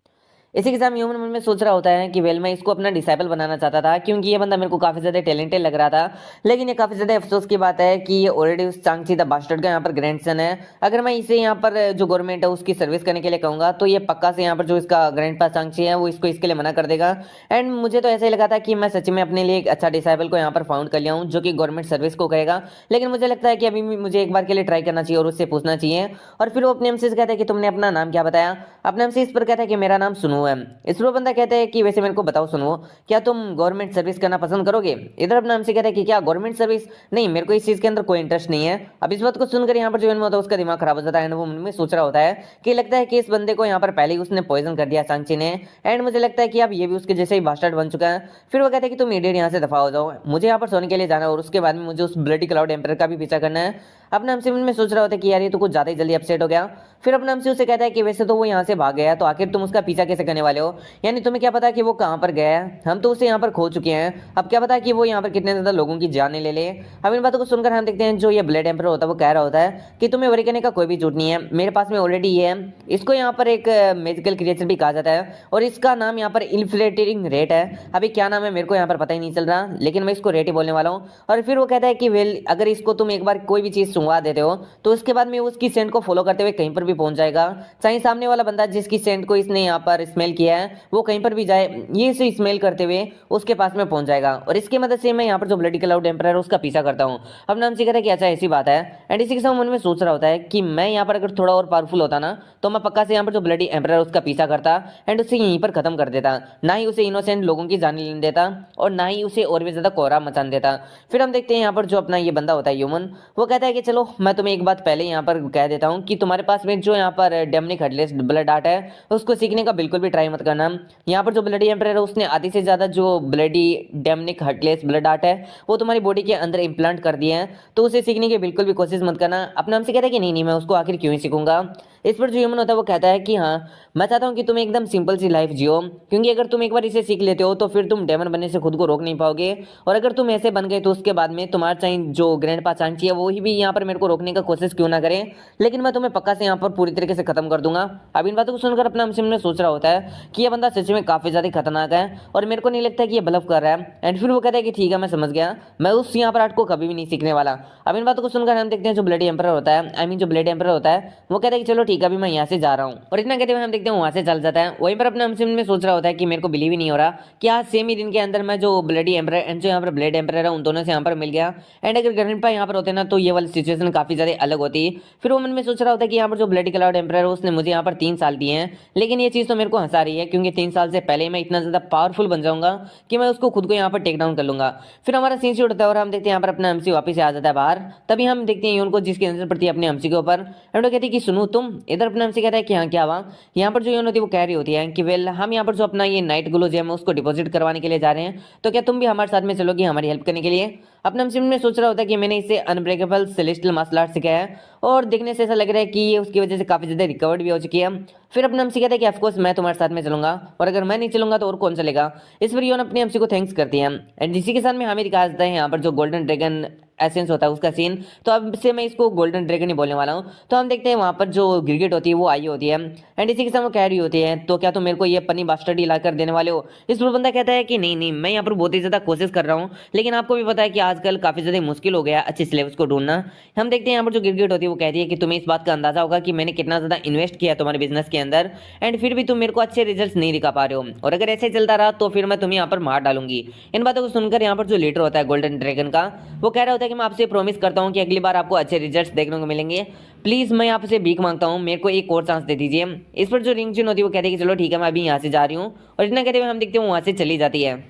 इसी के साथ ह्यूमन मन में सोच रहा होता है कि वेल मैं इसको अपना डिसाइपल बनाना चाहता था क्योंकि ये बंदा मेरे को काफी ज्यादा टैलेंटेड लग रहा था। लेकिन ये काफी ज्यादा अफसोस की बात है कि ये ऑलरेडी उस चांगची द बास्टर्ड का यहाँ पर ग्रैंडसन है। अगर मैं इसे यहाँ पर जो गवर्नमेंट है उसकी सर्विस करने के लिए कहूंगा तो ये पक्का से यहाँ पर जो इसका ग्रैंडपा चांगची है वो इसको इसके लिए मना कर देगा। एंड मुझे तो ऐसा ही लगा था कि मैं सच में अपने लिए एक अच्छा डिसाइपल को यहाँ पर फाउंड कर लिया हूँ जो कि गवर्नमेंट सर्विस को कहेगा। लेकिन मुझे लगता है कि अभी भी मुझे एक बार के लिए ट्राई करना चाहिए और उससे पूछना चाहिए। और फिर वो अपने हमसे कहता है कि तुमने अपना नाम क्या बताया। अपने हमसे इस पर कहता है कि मेरा नाम सुनू है। इस पर बंदा कहता है कि वैसे मेरे को बताओ सुनो, क्या तुम गवर्नमेंट सर्विस करना पसंद करोगे। इधर अपना हमसे कहता है कि क्या गवर्नमेंट सर्विस, नहीं मेरे को इस चीज के अंदर कोई इंटरेस्ट नहीं है। अब इस बात को सुनकर यहाँ पर जो होता है उसका दिमाग खराब हो जाता है। वो मन में सोच रहा होता है कि लगता है कि इस बंदे को यहाँ पर पहले ही उसने पॉइजन कर दिया चांगची ने। एंड मुझे लगता है कि अब ये भी उसके जैसे ही बास्टर्ड बन चुका है। फिर वो कहता है कि तुम इडियट यहाँ से दफा हो जाओ, मुझे यहाँ पर सोने के लिए जाना है और उसके बाद में मुझे उस ब्लडी क्लाउड एम्पर का भी पीछा करना है। अपने हमसे मन में सोच रहा होता है कि यार ये तो कुछ ज्यादा ही जल्दी अपसेट हो गया। फिर अपने हमसे उसे कहता है कि वैसे तो वो यहाँ से भाग गया तो आखिर तुम उसका पीछा कैसे करने वाले हो, यानी तुम्हें क्या पता कि वो कहाँ पर गया है, हम तो उसे यहाँ पर खो चुके हैं, अब क्या पता कि वो यहाँ पर कितने ज्यादा लोगों की जाने ले ले। अब इन बातों को सुनकर हम देखते हैं जो ये ब्लड एम्पर होता है वो कह रहा होता है कि तुम्हें वरी करने का कोई भी जरूरत नहीं है, मेरे पास में ऑलरेडी ये है। इसको यहाँ पर एक मैजिकल क्रिएचर भी कहा जाता है और इसका नाम यहाँ पर इन्फ्लेटिंग रेट है। अभी क्या नाम है मेरे को यहाँ पर पता ही नहीं चल रहा, लेकिन मैं इसको रेट ही बोलने वाला हूँ। और फिर वो कहता है कि वेल अगर इसको तुम एक बार कोई भी चीज सुंघवा देते हो तो उसके बाद में उसकी सेंट को फॉलो करते हुए कहीं पर भी पहुंच जाएगा, चाहे सामने वाला बंदा जिसकी सेंट को इसने यहाँ पर स्मेल किया है वो कहीं पर भी जाए, ये इसे स्मेल करते हुए उसके पास में पहुंच जाएगा। और इसकी मदद से मैं यहाँ पर जो ब्लडी क्लाउड एम्पर है उसका पीछा करता हूँ। अब नाम से कहता है कि अच्छा ऐसी बात है। एंड इसी के साथ मन में सोच रहा होता है कि मैं यहाँ पर अगर थोड़ा और पावरफुल होता ना तो मैं पक्का से यहाँ पर जो ब्लडी एम्पर है उसका पीछा करता एंड उसे यहीं पर खत्म कर देता, ना ही उसे इनोसेंट लोगों की जान लेने देता और ना ही उसे और भी ज्यादा कोहरा मचान देता। फिर हम देखते हैं यहाँ पर जो अपना ये बंदा होता है ह्यूमन, वो कहता है कि चलो मैं तुम्हें एक बात पहले यहाँ पर कह देता हूँ कि तुम्हारे पास में जो यहाँ पर डेमनिक हेडलेस ब्लड आर्ट है उसको सीखने का बिल्कुल भी ट्राई मत करना। यहाँ पर जो ब्लडी एम्पर है उसने आधी से ज्यादा जो bloody demonic headless blood art है वो तुम्हारी बॉडी के अंदर इंप्लांट कर दिए हैं, तो उसे सीखने की बिल्कुल भी कोशिश मत करना। अपने हमसे कहता है कि नहीं नहीं मैं उसको आखिर क्यों ही सीखूंगा। इस पर जो ह्यूमन होता है वो कहता है कि हाँ मैं चाहता हूँ कि तुम एकदम सिंपल सी लाइफ जियो, क्योंकि अगर तुम एक बार इसे सीख लेते हो तो फिर तुम डेमन बनने से खुद को रोक नहीं पाओगे, और अगर तुम ऐसे बन गए तो उसके बाद में तुम्हारा चाहे जो ग्रैंडपा चांची है वो ही भी यहाँ पर मेरे को रोकने का कोशिश क्यों ना करें, लेकिन मैं तुम्हें पक्का से यहाँ पर पूरी तरीके से खत्म कर दूंगा। अब इन बातों को सुनकर अपना हमसे ने सोच रहा होता है कि यह बंदा सच में काफी ज्यादा खतरनाक है और मेरे को नहीं लगता कि ये ब्लफ कर रहा है। एंड फिर वो कहता है कि ठीक है मैं समझ गया, मैं उस यहाँ पर आर्ट को कभी भी नहीं सीखने वाला। अब इन बातों को सुनकर हम देखते हैं जो ब्लडी एम्पर होता है, आई मीन जो ब्लेड एम्पर होता है, वो कहता है कि चलो ठीक है अभी मैं यहाँ से जा रहा हूँ, और इतना कहते हुए हम देखते हैं वहां से चल जाता है। वहीं पर अपने हमसे में सोच रहा होता है कि मेरे को बिलीव ही नहीं हो रहा कि आज सेम ही दिन के अंदर मैं जो ब्लडी एम्पर एंड जो यहाँ पर ब्लेड एम्पर है उन दोनों से यहाँ पर मिल गया। एंड अगर ग्रैंडपा यहाँ पर होते ना तो ये वाली सिचुएशन काफी ज्यादा अलग होती। फिर वो मन में सोच रहा होता है कि यहाँ पर जो ब्लडी क्लाउड एम्पर है उसने मुझे यहाँ पर 3 साल दिए हैं, लेकिन ये चीज तो मेरे को हंसा रही है क्योंकि 3 साल से पहले मैं इतना ज्यादा पावरफुल बन जाऊंगा कि मैं उसको खुद को यहाँ पर टेक डाउन कर लूंगा। फिर हमारा सीन शूट होता है और हम देखते हैं यहाँ पर अपना एमसी वापस आ जाता है बाहर। तभी हम देखते हैं उनको जिसकी नजर पड़ती है अपने एमसी के ऊपर, एंड वो कहती है कि सुनो तुम। इधर अपना एमसी कहता है कि हाँ क्या हुआ। यहाँ पर जो यून होती है वो कह रही होती है कि वेल हम यहाँ पर जो अपना ये नाइट ग्लो जेम है उसको डिपॉजिट करवाने के लिए जा रहे हैं, तो क्या तुम भी हमारे साथ में चलोगी हमारी हेल्प करने के लिए। अपना हमसे में सोच रहा होता है कि मैंने इसे अनब्रेकेबल सेलेस्टियल मार्शल आर्ट सिखाया है और देखने से ऐसा लग रहा है कि ये उसकी वजह से काफी ज्यादा रिकवर्ड भी हो चुकी है। फिर अपना हमसे कहता है कि ऑफकोर्स मैं तुम्हारे साथ में चलूंगा, और अगर मैं नहीं चलूंगा तो और कौन चलेगा। इस पर योन अपने हमसे को थैंक्स करती है। एंड इसी के साथ में हमें दिखाया जाता है यहाँ पर जो गोल्डन ड्रैगन एसेंस होता है उसका सीन। तो अब से मैं इसको गोल्डन ड्रैगन ही बोलने वाला हूँ। तो हम देखते हैं वहां पर जो गिरगिट होती है वो आई होती है, एंड इसी के साथ वो कह रही होती है तो क्या तुम मेरे को ये पन्नी बास्टर्ड ला कर देने वाले हो। इस पर बंदा कहता है कि नहीं नहीं, मैं यहाँ पर बहुत ही ज्यादा कोशिश कर रहा हूँ, लेकिन आपको भी पता है कि आजकल काफी ज्यादा मुश्किल हो गया अच्छे सिलेबस को ढूंढना। हम देखते हैं यहाँ पर जो गिरगिट होती है वो कहती है कि तुम्हें इस बात का अंदाजा होगा कि मैंने कितना ज्यादा इन्वेस्ट किया है तुम्हारे बिजनेस के अंदर, एंड फिर भी तुम मेरे को अच्छे रिजल्ट नहीं दिखा पा रहे हो, और अगर ऐसे चलता रहा तो फिर मैं तुम्हें यहाँ पर मार डालूंगी। इन बातों को सुनकर यहाँ पर जो लीडर होता है गोल्डन ड्रैगन का, वो कह रहा होता है कि मैं आपसे प्रॉमिस करता हूँ कि अगली बार आपको अच्छे रिजल्ट्स देखने को मिलेंगे। प्लीज मैं आपसे भीख मांगता हूँ, मेरे को एक और चांस दे दीजिए। इस पर जो रिंग जिन होती है वो कहती है कि चलो ठीक है मैं अभी यहाँ से जा रही हूँ, और इतना कहते हुए हम देखते हैं वहां से चली जाती है।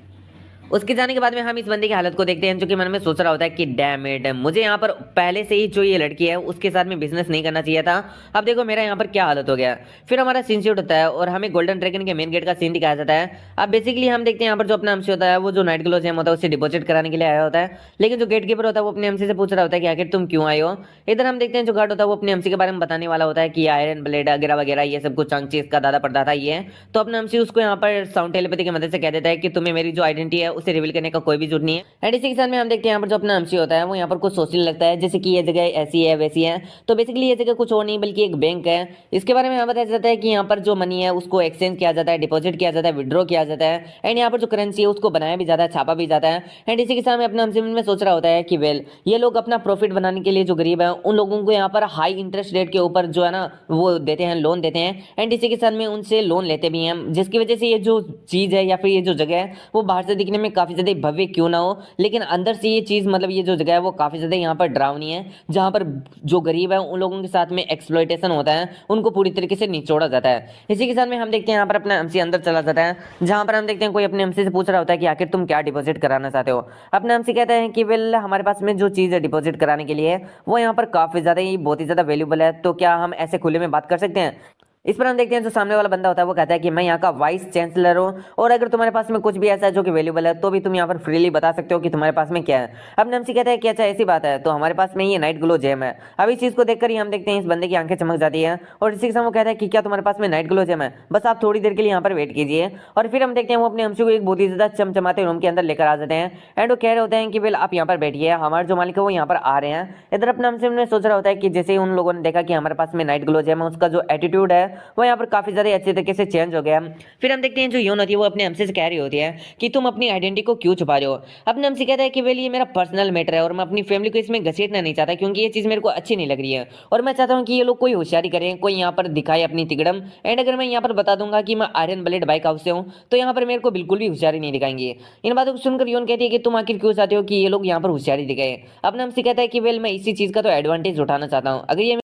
उसके जाने के बाद में हम इस बंदे की हालत को देखते हैं जो कि मन में सोच रहा होता है कि डैम इट, मुझे यहाँ पर पहले से ही जो ये लड़की है उसके साथ में बिजनेस नहीं करना चाहिए था। अब देखो मेरा यहाँ पर क्या हालत हो गया। फिर हमारा सीन शूट होता है और हमें गोल्डन ड्रैगन के मेन गेट का सीन दिखाया जाता है। अब बेसिकली हम देखते हैं यहाँ पर जो अपना हमसे होता है वो जो नाइट ग्लो जेम होता है उसे डिपॉजिट कराने के लिए आया होता है, लेकिन जो गेट कीपर होता है वो अपने हमसे से पूछ रहा होता है कि आखिर तुम क्यों आए हो। इधर हम देखते हैं जो गार्ड होता है वो अपने हमसे के बारे में बताने वाला होता है कि आयरन ब्लेड वगैरह वगैरह ये सब कुछ चंग चीज का दादा परदादा ये है। तो अपने हमसे उसको यहाँ पर साउंड टेलीपैथी की मदद से कह देता है कि तुम्हें मेरी जो आइडेंटिटी है उसे रिवील करने का कोई भी जरूरत नहीं है। एंड इसी के साथ में हम देखते हैं यहाँ पर जो अपना एमसी होता है वो यहाँ पर कुछ सोचने लगता है जैसे कि ये जगह ऐसी है वैसी है। तो बेसिकली ये जगह कुछ और नहीं बल्कि एक बैंक है। इसके बारे में यहाँ बताया जाता है कि यहाँ पर जो मनी है उसको एक्सचेंज किया जाता है, डिपॉजिट किया जाता है, विड्रॉ किया जाता है, एंड यहाँ पर जो करेंसी है उसको बनाया भी जाता है, छापा भी जाता है। एंड इसी के साथ में अपना एमसी में सोच रहा होता है कि वेल ये लोग अपना प्रॉफिट बनाने के लिए जो गरीब है उन लोगों को यहाँ पर हाई इंटरेस्ट रेट के ऊपर जो है ना वो देते हैं, लोन देते हैं, एंड इसी के साथ में उनसे लोन लेते भी हैं, जिसकी वजह से ये जो चीज है या फिर ये जो जगह है वो बाहर से दिखने में काफी ज्यादा भव्य क्यों ना हो, लेकिन अंदर से ये चीज मतलब ये जो जगह है वो काफी ज्यादा यहाँ पर डरावनी है, जहां पर जो गरीब है उन लोगों के साथ में एक्सप्लॉयटेशन होता है, उनको पूरी तरीके से निचोड़ा जाता है। इसी के साथ में हम देखते हैं यहाँ पर अपना एमसी अंदर चला जाता है, जहां पर हम देखते हैं कोई अपने एमसी से पूछ रहा होता है कि आखिर तुम क्या डिपॉजिट कराना चाहते हो। अपना एमसी कहता है कि वेल हमारे पास में जो चीज है डिपॉजिट कराने के लिए वो यहाँ पर काफी ज्यादा ही बहुत ही ज्यादा वैल्यूबल है, तो क्या हम ऐसे खुले में बात कर सकते हैं। इस पर हम देखते हैं जो सामने वाला बंदा होता है वो कहता है कि मैं यहाँ का वाइस चांसलर हूँ, और अगर तुम्हारे पास में कुछ भी ऐसा है जो कि वैल्यूबल है तो भी तुम यहाँ पर फ्रीली बता सकते हो कि तुम्हारे पास में क्या है। अब नमसी कहता है कि अच्छा ऐसी बात है, तो हमारे पास में ये नाइट ग्लो जेम है। अब इस चीज को देखकर ही हम देखते हैं इस बंदे की आंखें चमक जाती है, और इसी के साथ वो कहता है कि क्या तुम्हारे पास में नाइट ग्लो जेम है, बस आप थोड़ी देर के लिए यहाँ पर वेट कीजिए। और फिर हम देखते हैं वो अपने हमसे को एक बहुत ही ज्यादा चमचमाते रूम के अंदर लेकर आ जाते हैं, एंड वो कह रहे होते हैं कि वेल आप यहाँ पर बैठिए, हमारे जो मालिक है वो यहाँ पर आ रहे हैं। इधर अपने हमसे सोच रहा होता है कि जैसे ही उन लोगों ने देखा कि हमारे पास में नाइट ग्लो जेम है उसका जो एटीट्यूड है वो यहाँ पर काफी ज्यादा अच्छे तरीके से चेंज हो गया। फिर हम देखते हैं जो योन होती है वो अपने हमसे से कह रही होती है कि तुम अपनी आइडेंटिटी को क्यों छुपा रहे हो। अपने हमसे कहता है कि वेल ये मेरा पर्सनल मैटर है और मैं अपनी फैमिली को इसमें घसीटना नहीं चाहता, क्योंकि ये चीज मेरे को अच्छी नहीं लग रही है, और मैं चाहता हूँ कि ये लोग कोई होशियारी करें, कोई यहाँ पर दिखाए अपनी तिगड़म। एंड अगर मैं यहाँ पर बता दूंगा कि मैं आयरन ब्लेड बाइक हाउस से हूँ तो यहाँ पर मेरे को बिल्कुल भी होशियारी नहीं दिखाएंगे। इन बातों को सुनकर योन कहती है कि तुम आखिर क्यों चाहते हो कि ये लोग यहाँ पर होशियारी दिखाए। अपने हमसे कहता है कि वेल मैं इसी चीज का तो एडवांटेज उठाना चाहता हूँ, अगर ये